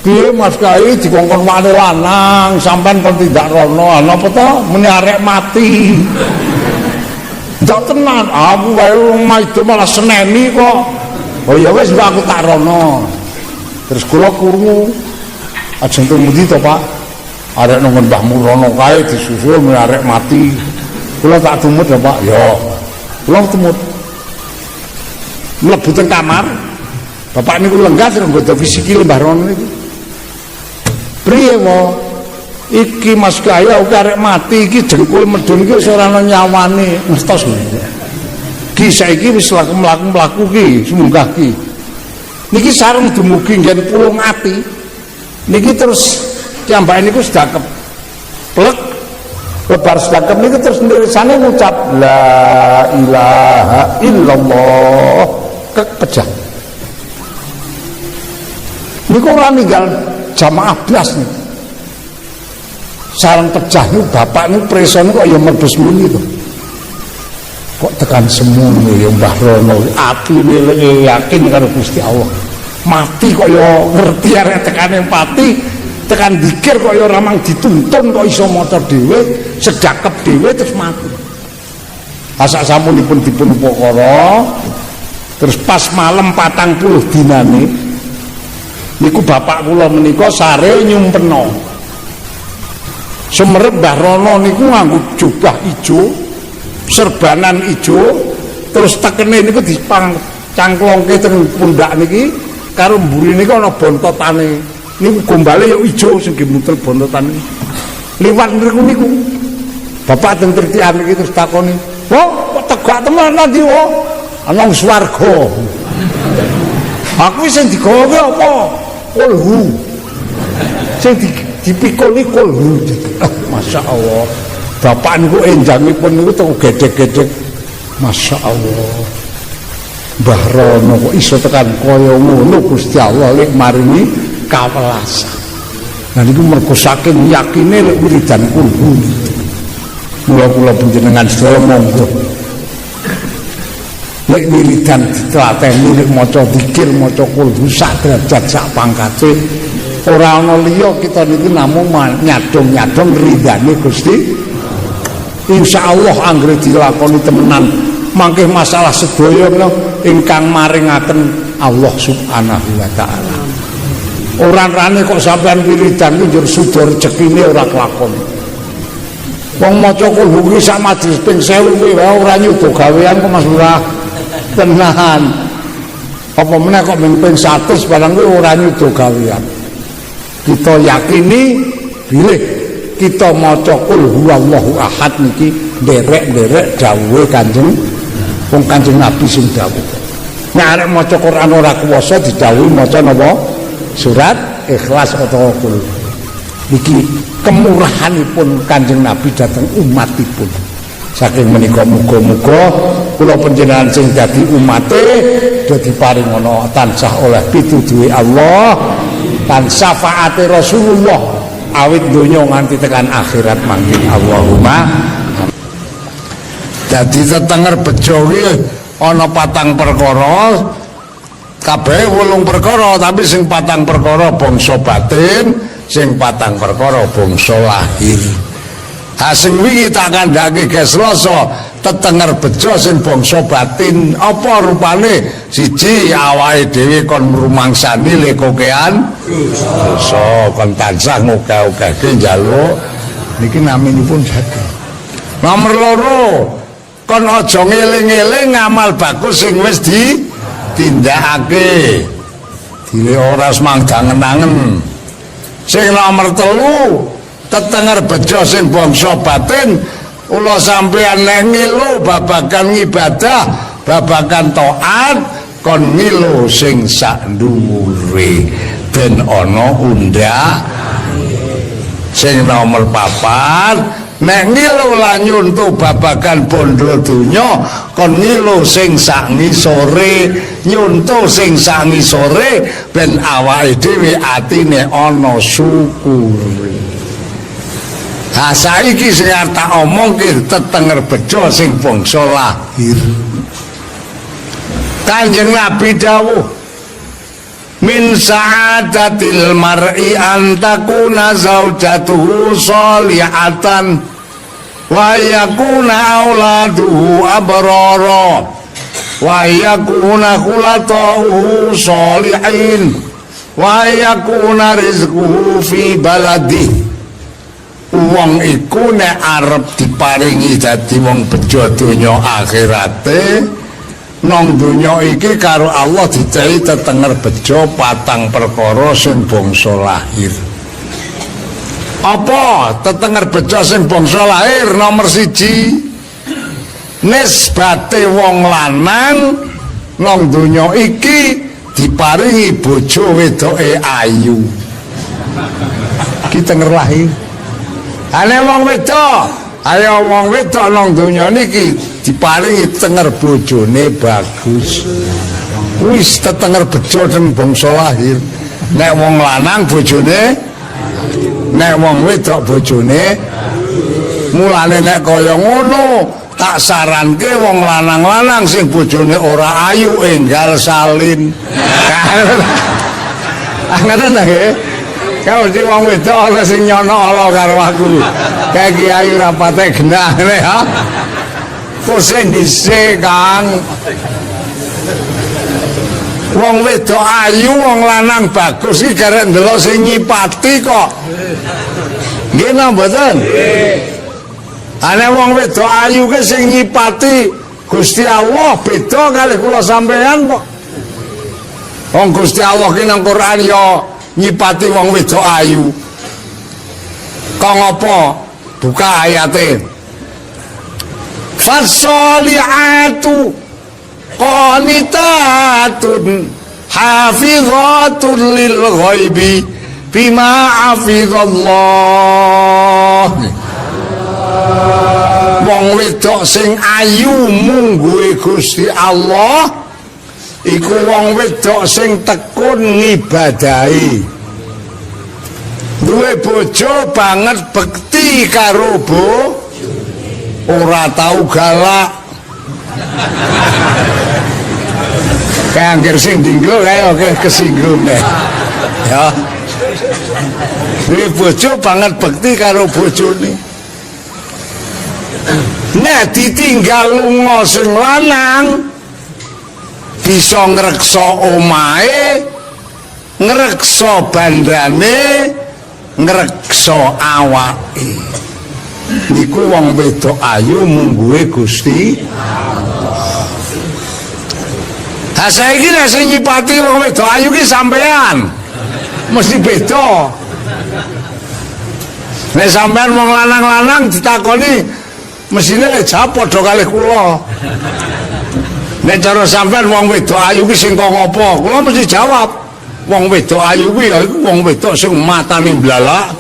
Piye Mas Kyai dikongkon wani lanang sampean kon tindak rono. Napa to muni arek mati. Ndak tenan, aku wae maido malah seneni kok. Oh ya wis aku tak rono. Terus kula krungu ajeng tumudi to Pak. Arek nang Mbah Murono kae disusul muni arek mati. Kula tak tumut ya Pak. Ya. Kula tumut. Mlebu teng kamar. Bapak niku lenggah terus nggodha fisiki Mbah Rono niku. "Priye wae? Iki Mas Kyai aku arek mati iki jengkul medun iki wis ora ana nyawane." Ngestos niku. "Ki saiki wis mlaku-mlaku ki, semunggah ki." Niki sareng dumugi nggen pulung ati. Niki terus piyambake niku sedakep. Plek lebar sedakep niku terus tulisane ngucap la ilaha illallah kepejah. Niku ora ninggal jamaah blas niku. Sareng pecah niku bapak niku presone kok ya mlebu muni to. Kok tekan semono ya Mbah Rono atine yakin karo Gusti Allah. Mati kok ya ngerti arek tekane pati, tekan dikir kok ya ora mang dituntun kok iso maca dhewe, sedakep dhewe terus mati. Asak samunipun dipun upakara terus pas malam 40 dinane niku bapak kula menika sare nyumpena. Sumerep Mbah Rono niku nganggo jubah ijo, serbanan ijo, terus tekene niku dipang cangklongke teng pundak niki karo mburi niku ana bontotane. Niku gombale ya ijo sing gemutel bontotane. Liwat niku bapak teng tritikan iki terus takoni, "Wong kok tegak temen nanti wong ana swarga." Aku sing digawe apa? Kulhu. Sing dipikuli kulhu. Masya Allah. Bapak niku enjangipun niku teko gedhe-gedhe. Masya Allah. Mbah Rono kok iso tekan kaya ngono Gusti Allah lek maringi kawelasan. Nah niku mergo saking yakine lek wiridan kulhu. Mula-mula panjenengan sedaya monggo. Lek wiridan ditlateni lek maca zikir, maca kulhu sak derajat sak pangkate. Ora ana liya kita niku namung nyadong-nyadong ridane Gusti. Insyaallah anggere dilakoni temenan mangke masalah sedaya ingkang maringaken Allah Subhanahu wa taala. Ora rane kok sampean wiridan iki njur sudha rezekine ora kelakon. Wong maca kulhu iki sak majelis ping 1000 kuwi wae ora nyuda gawean kok Mas Lurah. Tenan. Apa meneh kok ping 100 barang kuwi ora nyuda gawean. Kita yakini bilih kita maca qul huwallahu ahad niki nderek-nderek dawuhe Kanjeng wong Kanjeng Nabi sing dawuh. Nek arek maca Quran ora kuwasa didhawuhi maca napa? Surat Ikhlas utawa Qul. Niki kemurahanipun Kanjeng Nabi dhateng umatipun. Saking menika muga-muga kula panjenengan sing dadi umate dadi paringana tansah oleh pituduhe Allah, tansah syafaate Rasulullah awit donya nganti tekan akhirat mangkin Allahumma. Dadi tetenger bejo iki ana 4 perkara, kabeh 8 perkara, tapi sing 4 perkara bangsa batin, sing 4 perkara bangsa lahir. Ha sing wingi tak kandhake ge Selasa tetenger bejo sing bangsa batin apa rupane? Siji awake dhewe kon ngrumangsani lekokean dosa kon tansah ngogah-ogahke njaluk niki naminipun dadi. Nomor 2 kon aja ngeling-eling ngamal bagus sing wis ditindakake. Dile ora semangdangen-angen. Sing nomor 3 tetenger bejo sing bangsa batin ula sampeyan nek ngilu babagan ibadah, babagan taat kon ngilu sing sak dhuwure ben ana undhake. Sing nomor 4 nek ngilu lan nyuntuh babagan bondo donya kon ngilu sing sak ngisore, nyuntuh sing sak ngisore ben awake dhewe atine ana syukure. Ha saiki sing tak omongke tetenger bejo sing bangsa lahir. Kanjeng Nabi dawuh min sa'adatil mar'i an takuna zaujatuhu sholihatan wa yakuna auladuhu abrara wa yakuna khulatahu sholihin wa yakuna rizquhu fi baladihi. Wong iku nek arep diparingi dadi wong bejo donya akhirate nang donya iki karo Allah dicehi tetenger bejo 4 perkara sing bangsa lahir. Apa tetenger bejo sing bangsa lahir? Nomor 1 nisbate wong lanang nang donya iki diparingi bojo wedoke ayu. Ki tenger lahir. Ane wong wedok, ayo wong wedok nang donya niki diparingi tenger bojone bagus. Wis tetenger bejo ten bangsa lahir. Nek wong lanang bojone, nek wong wedok bojone. Mulane nek kaya ngono, tak saranke wong lanang-lanang sing bojone ora ayu enggal salin. Ngoten ta nggih? Kalau di wong wedok ana sing nyono ala karo aku. Kayak kiai rapate genah ngene ha. Pusing dhisik, Kang. Wong wedok ayu, wong lanang bagus iki garek ndelok sing nyipati kok. Nggih napa mboten? Nggih. Ana wong wedok ayu ke sing nyipati Gusti Allah beda kalih kula sampeyan kok. Wong Gusti Allah ki nang Quran ya nyipati wong wedok ayu. Kok ngopo? Buka ayate. Fasolihatu qanitatun hafizatun lil ghaibi bima hafizallah. Wong wedok sing ayu mungguhe Gusti Allah iku wong wedok sing tekun ngibadahi, duwe bojo banget bekti karo ora tau galak. Kayak anggere sing dinggo kae oke kesinggung deh. Ya. Duwe bojo banget bekti karo bojone. Nek ditinggal lunga sing lanang bisa ngreksa omahe, ngreksa bandane, ngreksa awake. Niku wong wedok ayu mungguhe Gusti Allah. Ha saiki nek sing nyipati wong wedok ayu ki sampean mesti beda. Nek sampean wong lanang-lanang ditakoni mesine jawab padha kalih kula. Nek cara sampean wong wedok ayu ki sing kok ngopo? Kula mesti jawab wong wedok ayu kuwi ya iku wong wedok sing matane mblalak,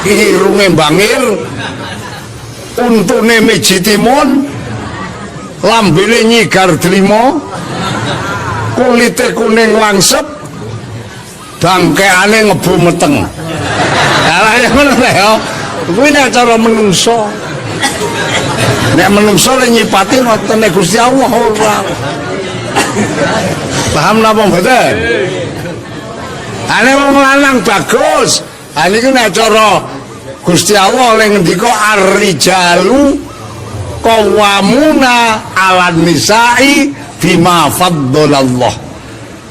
irunge bangir, untune miji timun, lambene nyigar delima, kulite kuning langsep, bangkeane ngebu meteng. Lah ya ngono ya. Kuwi nek cara menungso. Nek menungso le nyipati ngoten nek Gusti Allah ora. Paham napa mboten? Ane wong lanang bagus. Ane iki nek cara Gusti Allah le ngendika ar-rijalu qawwamuna 'alan nisa'i bima faddalallah.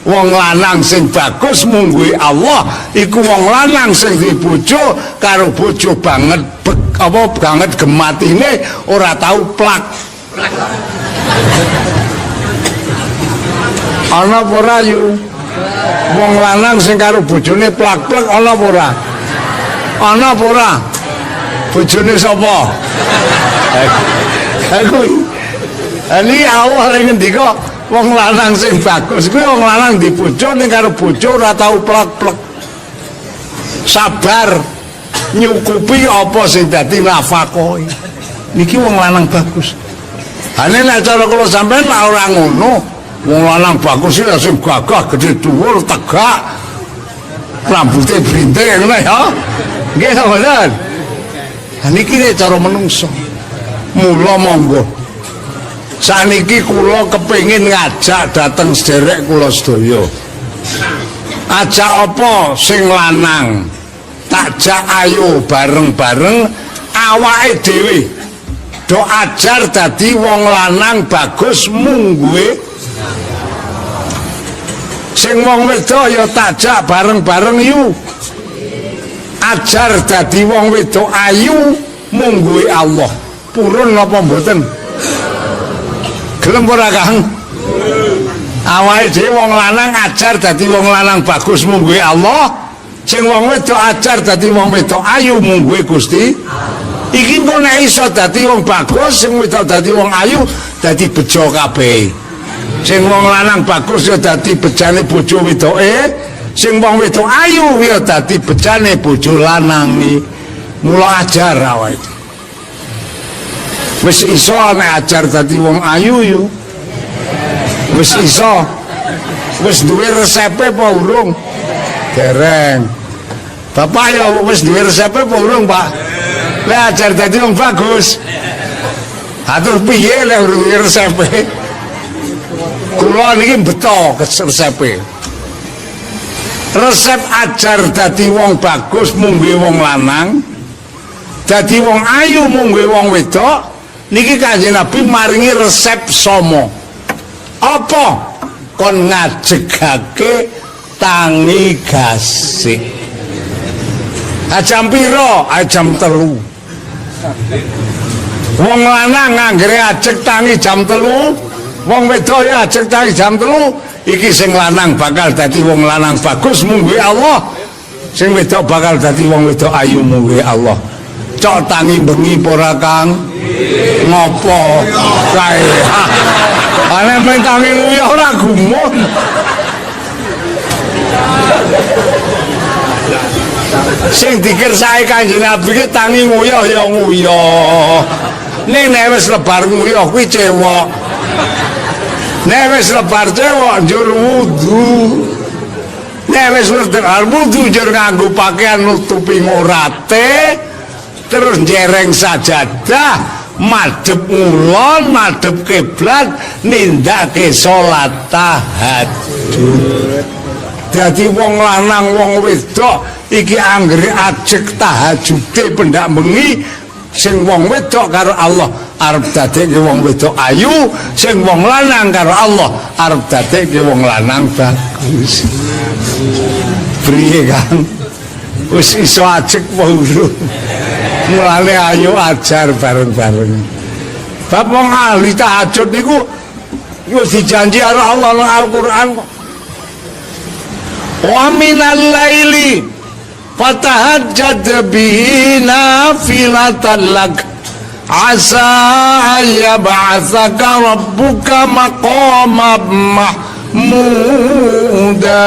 Wong lanang sing bagus mungguhe Allah iku wong lanang sing dibojo karo bojo banget banget gematine ora tau plak. Ana apa ora yu? Wong lanang sing karo bojone plak-plak ana apa ora? Ana apa ora? Bojone sapa? Aku ini Allah yang ngendika wong lanang sing bagus kuwi wong lanang dibojo ning karo bojo ora tau plek-plek. Sabar nyukupi apa sing dadi nafkahi. Niki wong lanang bagus. Ane nek cara kula sampean ora ngono. Wong lanang bagus iki sing gagah, gedhe dhuwur, tegak. Rambute brintik ngono ya. Nggih mboten. Niki nek cara menungso. Mula monggo. Saniki kula kepengin ngajak dateng sederek kula sedaya. Ajak apa sing lanang? Takjak ayo bareng-bareng awake dhewe. Do ajar dadi wong lanang bagus mungguhe. Sing wong wedok ya takjak bareng-bareng yu. Ajar dadi wong wedok ayu mungguhe Allah. Purun napa mboten? Gelem ora Kang? Awake dhewe wong lanang ajar dadi wong lanang bagus mungguhe Allah. Sing wong wedok ajar dadi wong wedok ayu mungguhe Gusti. Iki kok nek iso dadi wong bagus, sing wedok dadi wong ayu, dadi bejo kabeh. Sing wong lanang bagus ya dadi bejane bojo wedoke, sing wong wedok ayu ya dadi bejane bojo lanang iki. Mula ajar awake. Wis iso nek ajar dadi wong ayu yo. Wis iso. Wis duwe resepe apa urung? Dereng. Bapak ya wis duwe resepe apa urung, Pak? Lah ajar dadi wong bagus. Atur piye lek duwe resepe? Kula niki beto resepe. Resep ajar dadi wong bagus mungguhe wong lanang, dadi wong ayu mungguhe wong wedok. Niki Kanjeng Nabi maringi resep somo. Apa? Kon ngajegake tangi gasik. Jam piro? Jam 3. Wong lanang anggere ajeg tangi jam 3, wong wedok ya ajeg tangi jam 3. Iki sing lanang bakal dadi wong lanang bagus mungguhe Allah. Sing wedok bakal dadi wong wedok ayu mungguhe Allah. Cok tangi bengi ora Kang? Ngopo kae? Ana men tangi nguyuh ora gumun. Sing dikersake Kanjeng Nabi ki tangi nguyuh ya nguyuh. Ning nek wis lebar nguyuh kuwi cewek. Nek wis lebar cewek njur wudu. Nek wis lebar wudu njur nganggo pakaian nutupi ngurate, terus njereng sajadah, madhep ngulon, madhep kiblat, nindakake salat tahajud. Dadi wong lanang wong wedok iki anggere ajek tahajude pendak bengi, sing wong wedok karo Allah arep dadekke wong wedok ayu, sing wong lanang karo Allah arep dadekke wong lanang bagus. Priye kan? Wis iso ajek wae urung. Mulane ayo ajar bareng-bareng. Bab wong ahli tahajud niku wis dijanji karo Allah nang Al-Qur'an kok. Wa minal laili fatahajjad bihi nafilatan lak asa yab'atsaka rabbuka maqaman mahmuda.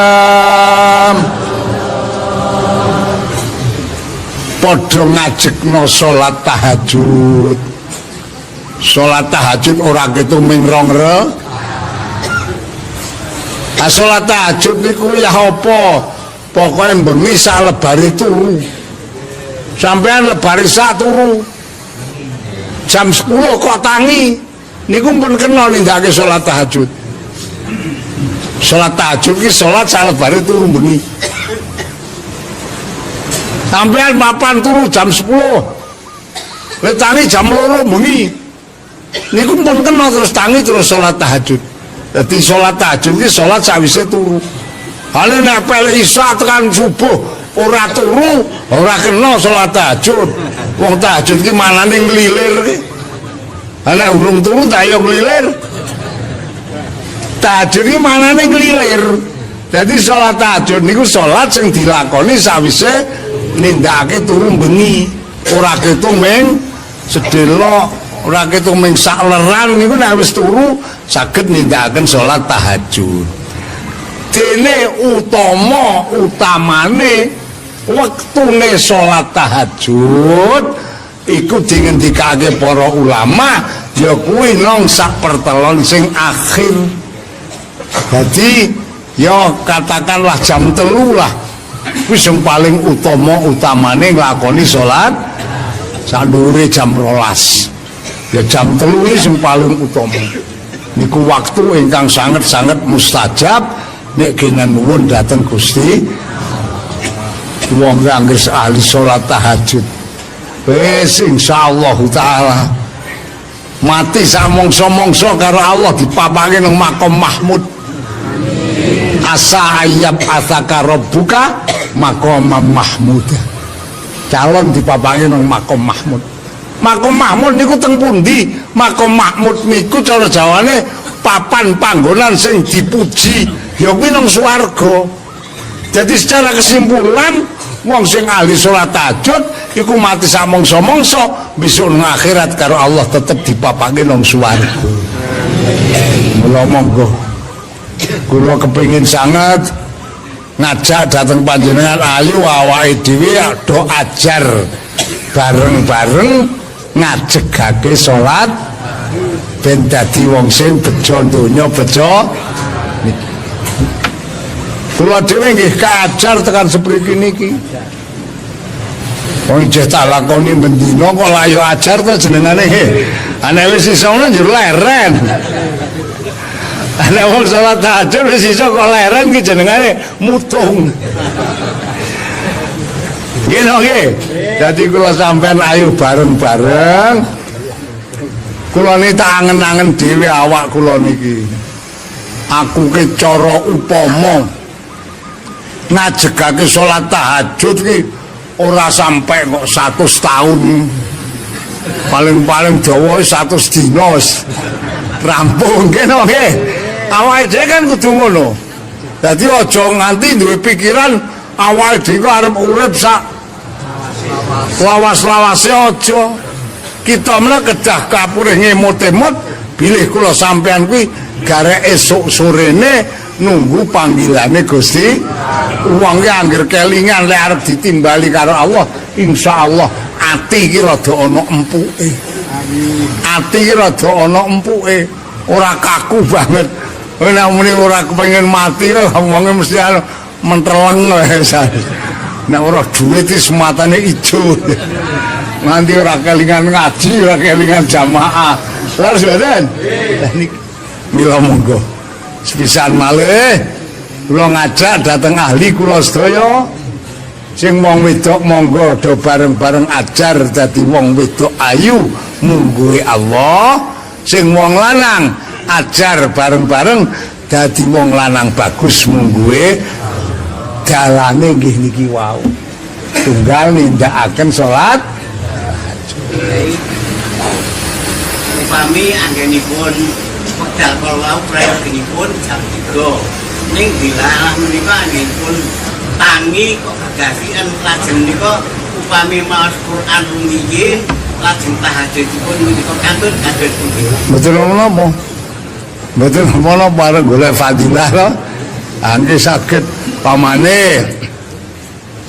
Padha ngajekno salat tahajud. Salat tahajud ora ketuming rong rakaat. Salat tahajud niku ya apa? Pokoke bengi sak lebare turu. Sampean lebare sak turu. Jam 10 kok tangi. Niku pun kena nindakake salat tahajud. Salat tahajud ki salat sak lebare turu bengi. Sampean papan turu jam 10. Lek tangi jam 2 bengi. Niku pun kena terus tangi terus salat tahajud. Jadi sholat tahajud ini sholat sawise turu. Hale nek pelek isya tekan subuh ora turu, ora kena sholat tahajud. Wong tahajud ki manane nglilir ki. Ana urung turu ta yo nglilir. Tahajud ki manane nglilir. Jadi sholat tahajud niku sholat sing dilakoni sawise nindakake turu bengi. Ora ketuming sedelok, ora ketuming sak leran niku nek wis turu saged nindakaken salat tahajud. Dene utamane wektune salat tahajud iku dingendikake para ulama ya kuwi nang sak pertelon sing akhir. Jadi ya katakanlah jam 3 lah. Kuwi sing paling utamane nglakoni salat sandure jam 12. Ya jam 3 ini yang paling utama. Niku waktu ingkang sangat-sangat mustajab nek kenen nuwun dhateng Gusti. Wong anggere ahli salat tahajud. Wis insyaallah taala mati sak mongso-mongso karo Allah dipapake nang makom Mahmud. Asa ayyab asaka rabbuka maqam Mahmud. Calon dipapake nang makom Mahmud. Makom Mahmud niku teng pundi? Makom Mahmud niku cara Jawane papan panggonan sing dipuji, ya kuwi nang swarga. Jadi secara kesimpulan wong sing ahli salat tahajud iku mati sak mongso-mongso besok nang akhirat karo Allah tetep dipapake nang swarga. Mula monggo kula kepengin sangat ngajak dateng panjenengan ayu awake dhewe do ajar bareng-bareng ngajegake salat ben dadi wong sing bejo donya bejo. Kula dhewe nggih kajar tekan sepriki niki. Wong jeh tak lakoni bendina kok layo ajar to jenengane. Ana wis iso njur leren. Ana wong salat tahajud wis iso kok leren ki jenengane mutung. Gini oke, jadi kula sampean ayo bareng-bareng. Kula niki tak angen-angen dhewe awak kula niki. Aku ki cara upama ngajegake salat tahajud ki ora sampai kok 100 tahun. Paling-paling dawa 100 dina wis rampung kene oke. Awake dhewe kan kudu ngono. Dadi aja nganti duwe pikiran awake dhewe arep urip sak lawas-lawase aja. Kita mena kedah kapure ngemot-emot bilih kula sampean kuwi garek esuk sorene nunggu panggilane Gusti. Wong ki anggere kelingan lek arep ditimbali karo Allah, insyaallah ati ki rada ana empuke. Ati ki rada ana empuke, ora kaku banget. nek muni ora kepengin mati lho wong mesti menteleng wae. Nek ora duit iki sematane ijo. Nganti ora kelingan ngaji, ora kelingan jamaah. Terus mboten. Lah niki mila monggo. Sepisan malih kula ngajak dhateng ahli kula sedaya. Sing wong wedok monggo do bareng-bareng ajar dadi wong wedok ayu mungguhe Allah. Sing wong lanang ajar bareng-bareng dadi wong lanang bagus mungguhe dalane nggih niki wau. Tunggal nindakaken salat upami anggenipun wekdal kala prayoginipun jam 3 ning dilarang menika anggenipun tangi kok gasian lajeng menika upami maos Quran rumiyin lajeng tahajudipun menika katut pundi betul menapa betul menapa bareng golek fadilah lho angge saged pamane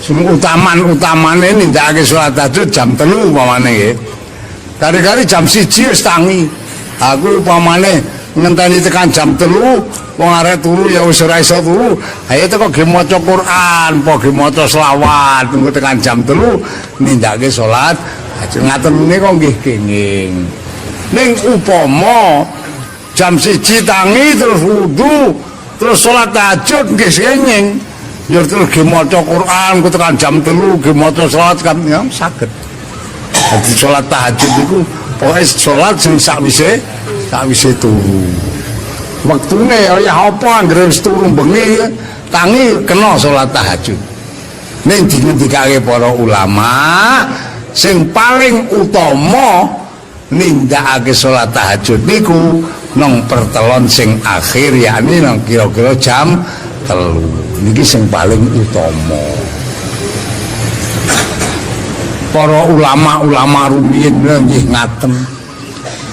sing utamane nindakake salat tahajud jam 3 pamane nggih kari-kari jam 1 wis tangi aku pamane ngenteni tekan jam 3 wong arek turu ya wis ora iso turu ayo teko ge maca Quran apa ge maca selawat tunggu tekan jam 3 nindakake salat ngaten menika nggih kenging ning upama jam 1 tangi terus wudu terus salat tahajud nggih kenging ya terus ge maca Quran ku tekan jam 3 ge maca selawat kan ya saged dadi salat tahajud iku pokoke salat sing sakwise turu wektune ya apa anggere wis turu bengi tangi kena salat tahajud ning dingendikake para ulama sing paling utama nindakake salat tahajud niku nang pertelon sing akhir yakni nang kira-kira jam 3 niki sing paling utama. Para ulama-ulama rumiyin nggih ngaten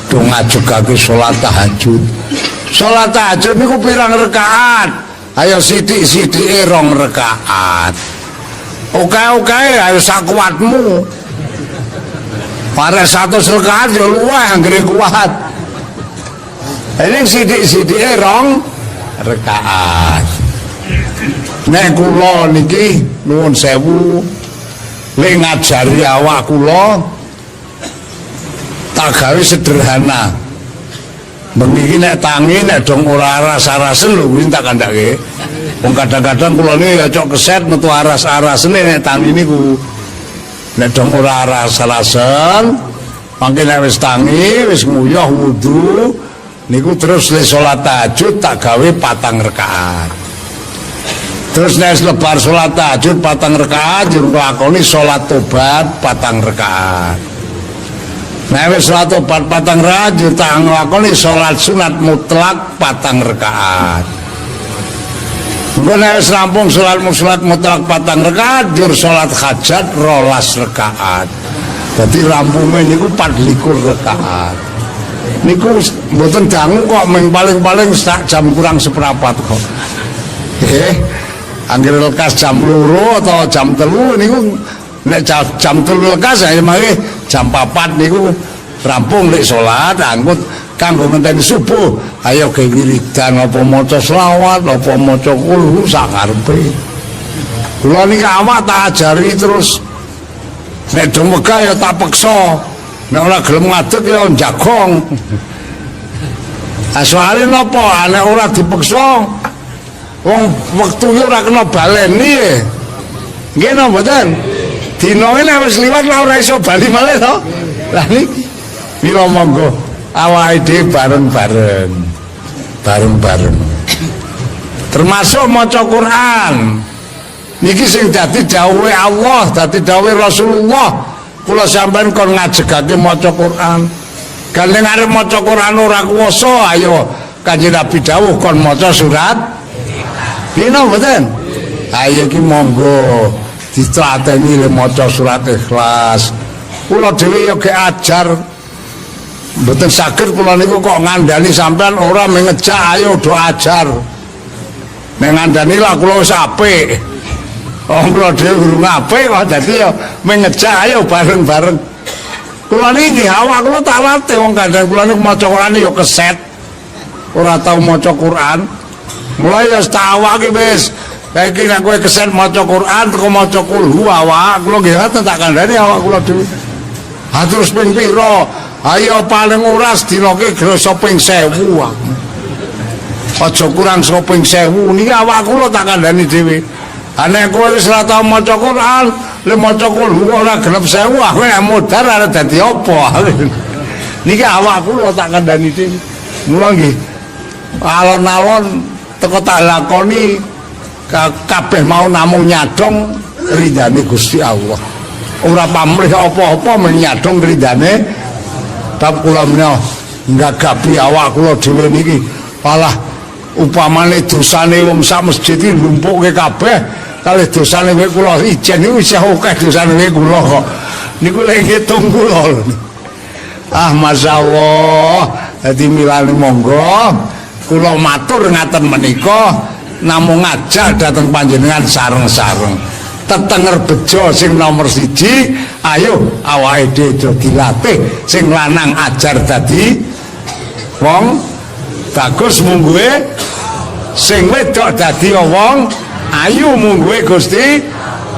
do ngajegake salat tahajud. Salat tahajud niku pirang rakaat? Ayo sithik-sithike 2 rakaat. Oke, ayo sakuatmu. Para 100 rakaat ya luwih anggere kuat. Ini sithik-sithike 2 rakaat. Nek kula niki nuwun sewu lek ngajari awak kula tak gawe sederhana. Bengi nek tangi nek dong ora aras-arasen lho kuwi tak kandhake. Wong kadang-kadang kula niki ya cok keset metu aras-arasene nek tangi niku. Nek dong ora aras-arasen mangke nek wis tangi wis nguyuh wudu niku terus le salat tahajud tak gawe 4 rakaat. Terus nek lebar salat tahajud 4 rakaat jur nglakoni salat tobat 4 rakaat. Nek wis salat tobat 4 rakaat jur tak nglakoni salat sunat mutlak 4 rakaat. Engko nek wis rampung salat mutlak 4 rakaat jur salat hajat 12 rakaat. Dadi rampunge niku 24 rakaat. Niku mboten dangu kok paling-paling sak jam kurang seperempat kok. Anggere lekas jam 2 atau jam 3 niku nek jam 3 lekas ya mangke jam 4 niku rampung lek salat angkut kanggo ngenteni subuh ayo ge wiridan apa maca selawat apa maca kulhu sakarepe kula niki awak tak ajari terus nek do megah ya tak peksa nek ora gelem ngadeg ya jagong soalé napa nek ora dipeksa wong wektu ora kena baleni nggih napa mboten dina iki wis liwat ora iso bali malih to lah niki mila monggo awake dhewe bareng-bareng termasuk maca Quran niki sing dadi dawuhe Allah dadi dawuhe Rasulullah kula sampean kon ngajegake maca Quran gandeng arep maca Quran ora kuwasa ayo Kanjeng Nabi dawuh kon maca surat dina mboten ayo iki monggo ditlateni le maca surat Ikhlas kula dhewe ya ge ajar mboten saged kula niku kok ngandani sampean ora mengejak ayo do ajar nek ngandani lah kula wis apik kula dhewe urung apik kok dadi ya mengejak ayo bareng-bareng kula niki awak kula tak latih wong kadang kula niku maca Quran ya keset ora tau maca Quran. Mulai ya tak awake wis. Saiki nek kowe kesen maca Quran teko maca kulhu awak kula nggih ngoten tak kandhani awak kula dhewe. Ha terus ping pira? Ayo paling ora sedina ki grasa ping 1000. Aja kurang saka ping 1000 niki awak kula tak kandhani dhewe. Ha nek kowe wis ora tau maca Quran, le maca kulhu ora genep 1000 kowe modar arep dadi apa? Niki awak kula tak kandhani dhewe. Mula nggih alon-alon teko tak lakoni kabeh mau namung nyadong ridane Gusti Allah. Ora pamrih apa-apa menyadong ridane. Bab kula menawa nggagapi awak kula dhewe niki. Malah upamane dosane wong sak masjid iki lumpuke kabeh kalih dosane kowe kula ijen niku isih akeh dosane kowe kula kok. Niku lek ngitung kula. Ah masyaallah. Dadi milane monggo kula matur ngaten menika namung ngajak dhateng panjenengan sareng-sareng tetenger bejo sing nomor 1 ayo awake dhewe dilatih sing lanang ajar dadi wong bagus mungguhe sing wedok dadi wong ayu mungguhe Gusti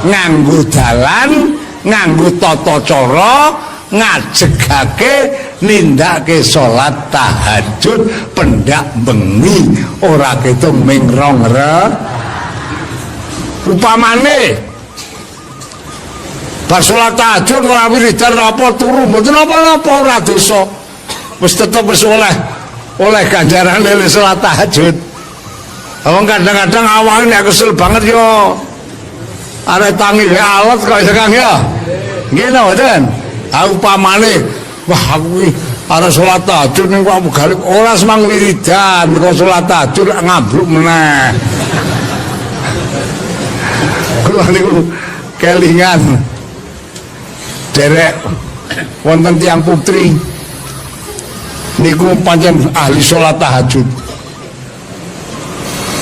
nganggo dalan nganggo tata cara ngajegake nindake salat tahajud pendak bengi ora ketung mingrong upamane bar salat tahajud ora wiridan apa turu mboten apa-apa ora dosa wis tetep wis oleh ganjaran lele salat tahajud. Wong kadang-kadang awake nek kesel banget yo arek tangi alat kok ya Kang ya nggih mboten. Upamane wah aku arep salat tahajud ning kok galip ora semang wiridan kok salat tahajud ngabruk meneh. Kula niku kelingan derek wonten tiyang putri niku pancen ahli salat tahajud.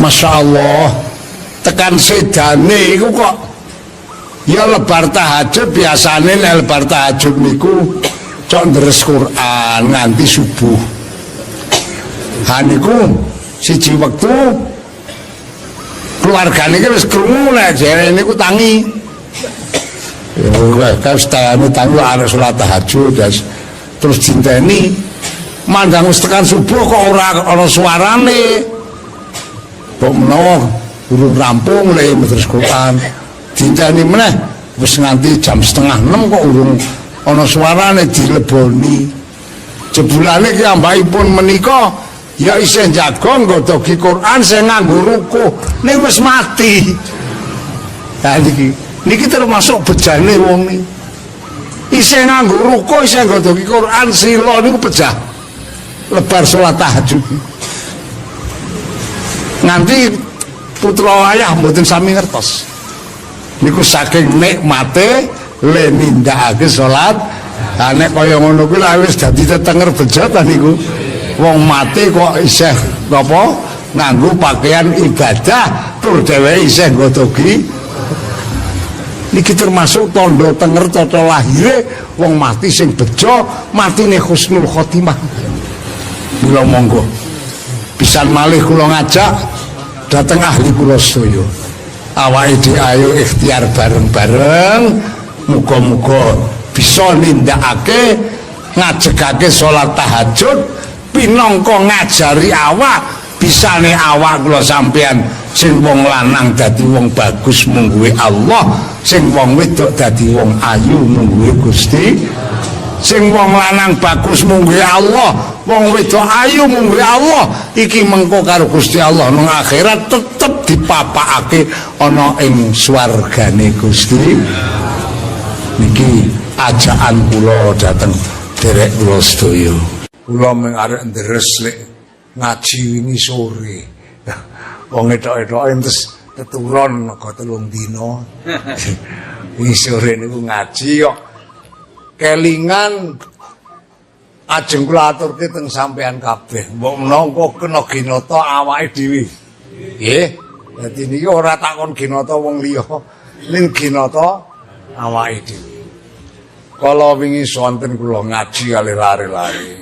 Masya Allah tekan sedane iku kok ya lebar tahajud biasane nek lebar tahajud niku cok ndres Quran nganti subuh. Ha niku siji wektu keluargane iki wis krungu nek jere niku tangi. Ya kan setane tangi arep salat tahajud terus dinteni mandang wis tekan subuh kok ora ana suarane. Kok menawa urung rampung le majelis Quran. Dinteni meneh wis nganti jam 5:30 kok urung ana suarane dileboni. Jebulane ki ambakipun menika ya isih jago nggodhogi Quran sing nganggo ruku ning wis mati. Lah niki termasuk bejane wong niki. Isih nganggo ruku isih nggodhogi Quran sila niku pejah. Lebar salat tahajud. Nganti putra ayah mboten sami ngertos. Niku saking nikmate le nindakake salat. Ha nek kaya ngono kuwi lha wis dadi tetenger bejo ta niku. Wong mati kok isih napa nganggo pakaian ibadah tur dheweke isih nggodhogi. Niki termasuk tandha tenger tata lahire wong mati sing bejo, matine husnul khotimah. Mula monggo pisan malih kula ngajak dhateng ahli kula sedaya. Awake dhewe ayo ikhtiar bareng-bareng muga-muga bisa nindakake ngajegake salat tahajud pinangka ngajari awak bisane awak kula sampean sing wong lanang dadi wong bagus mungguhe Allah, sing wong wedok dadi wong ayu mungguhe Gusti, sing wong lanang bagus mungguhe Allah, wong wedok ayu mungguhe Allah. Iki mengko karo Gusti Allah nang akhirat tetep dipapakake ana ing swargane Gusti. Niki ajakan kula dhateng derek kula sedaya. Kula mung arek ndres lek ngaji wingi sore. Wong etok-etoke terus keturun kok 3 dina. Wingi sore niku ngaji kok kelingan ajeng kula aturke teng sampean kabeh. Mbok menawa kena ginata awake dhewe. Nggih. Dadi niki ora takon ginata wong liya, ning ginata awake dhewe. Kala wingi sonten kula ngaji kalih lare-lare.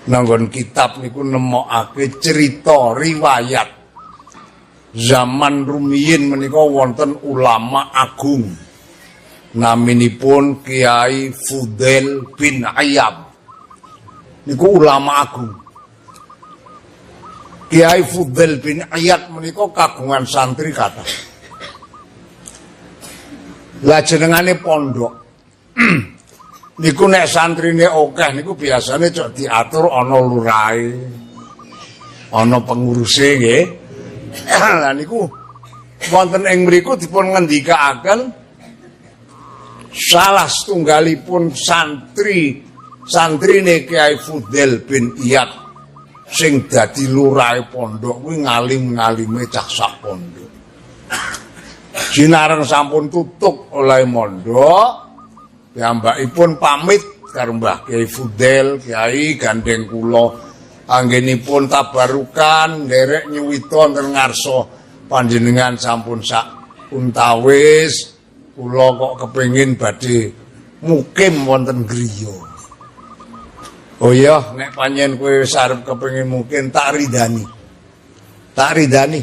nanggon kitab niku nemokake cerita riwayat zaman rumiyin menika wonten ulama agung naminipun Kiai Fudail bin Iyad niku ulama agung. Kiai Fudail bin Iyad menika kagungan santri kathah. Lah jenengane pondok. Niku nek santrine akeh niku biasane cok diatur ana lurahe. Ana penguruse nggih. Lah niku wonten ing mriku dipun ngendikaaken salah setunggalipun santrine Kiai Fudail bin Iyad sing dadi lurahe pondok kuwi ngalim-ngalime cah sak pondok. Jinareng sampun tutuk oleh mondok, piyambakipun pamit karo Mbah Kiai Fudail, Kiai gandeng kula anggenipun tabarukan nderek nyuwita wonten ngarsa panjenengan sampun sak untawis kula kok kepengin badhe mukim wonten griya. Oh iya, nek panjen kowe wis arep kepengin mukim tak ridani. Tak ridani.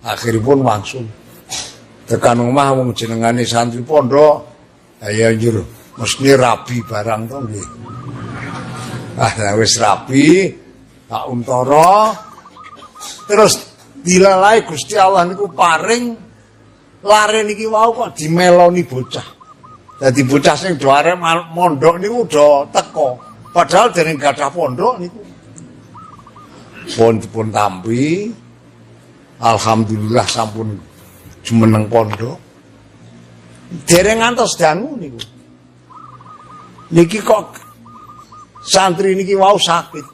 Akhiripun wangsul. Tekan omah wong jenengane santri pondok, ayo njur mesti rabi barang to nggih. Ah wis rabi, tak untara terus dilalai Gusti Allah niku paring lare niki wau kok dimeloni bocah. Dadi bocah sing do arep mondok niku do teko. Padahal dereng gadah pondok niku. Pun tampi alhamdulillah sampun jumeneng pondok. Dereng ngantos dangu niku. Niki kok santri niki wau sakit.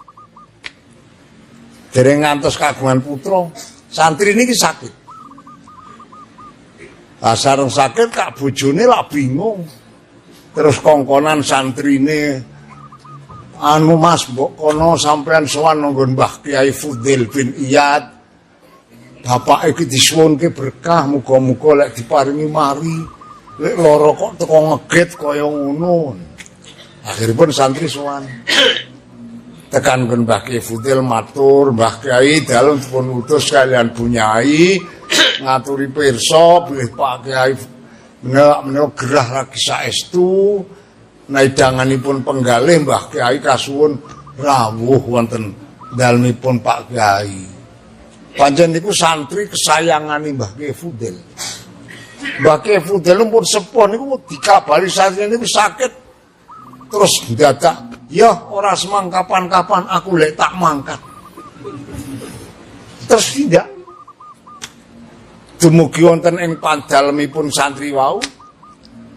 Dereng ngantos kagungan putra, santri niki sakit. Sareng sakit kak bojone lak bingung. Terus kongkonan santrine anu Mas mbok kono sampean sowan nggon Mbah Kiai Fudail bin Iyad. Bapak iki disuwunke berkah muga-muga lek diparingi mari. Lek lara kok teko ngeget kaya ngono. Akhiripun santri sowan. Tekan nggon Mbah Kiai Fudail matur, Mbah Kiai dalem dipun utus kalian Bunyai ngaturi pirsa bilih Pak Kiai menawa gerah lagi saestu. Naidanganipun penggalih Mbah Kiai kasuwun rawuh wonten dalemipun Pak Kiai. Pancen niku santri kesayangane Mbah Kiai Fudail. Mbah Kiai Fudail pun sepuh niku dikabari santri niku sakit. Terus dadak, ya ora semang kapan-kapan aku lek tak mangkat. Terus tidak. Dumugi wonten ing pandalemipun santri wau,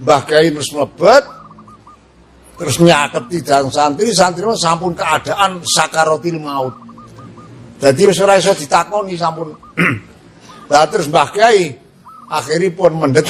Mbah Kiai terus mlebet terus nyaketi dateng santri sampun keadaan sakaratil maut. Dadi wis ora iso ditakoni sampun. Lah terus Mbah Kiai akhiripun mendhet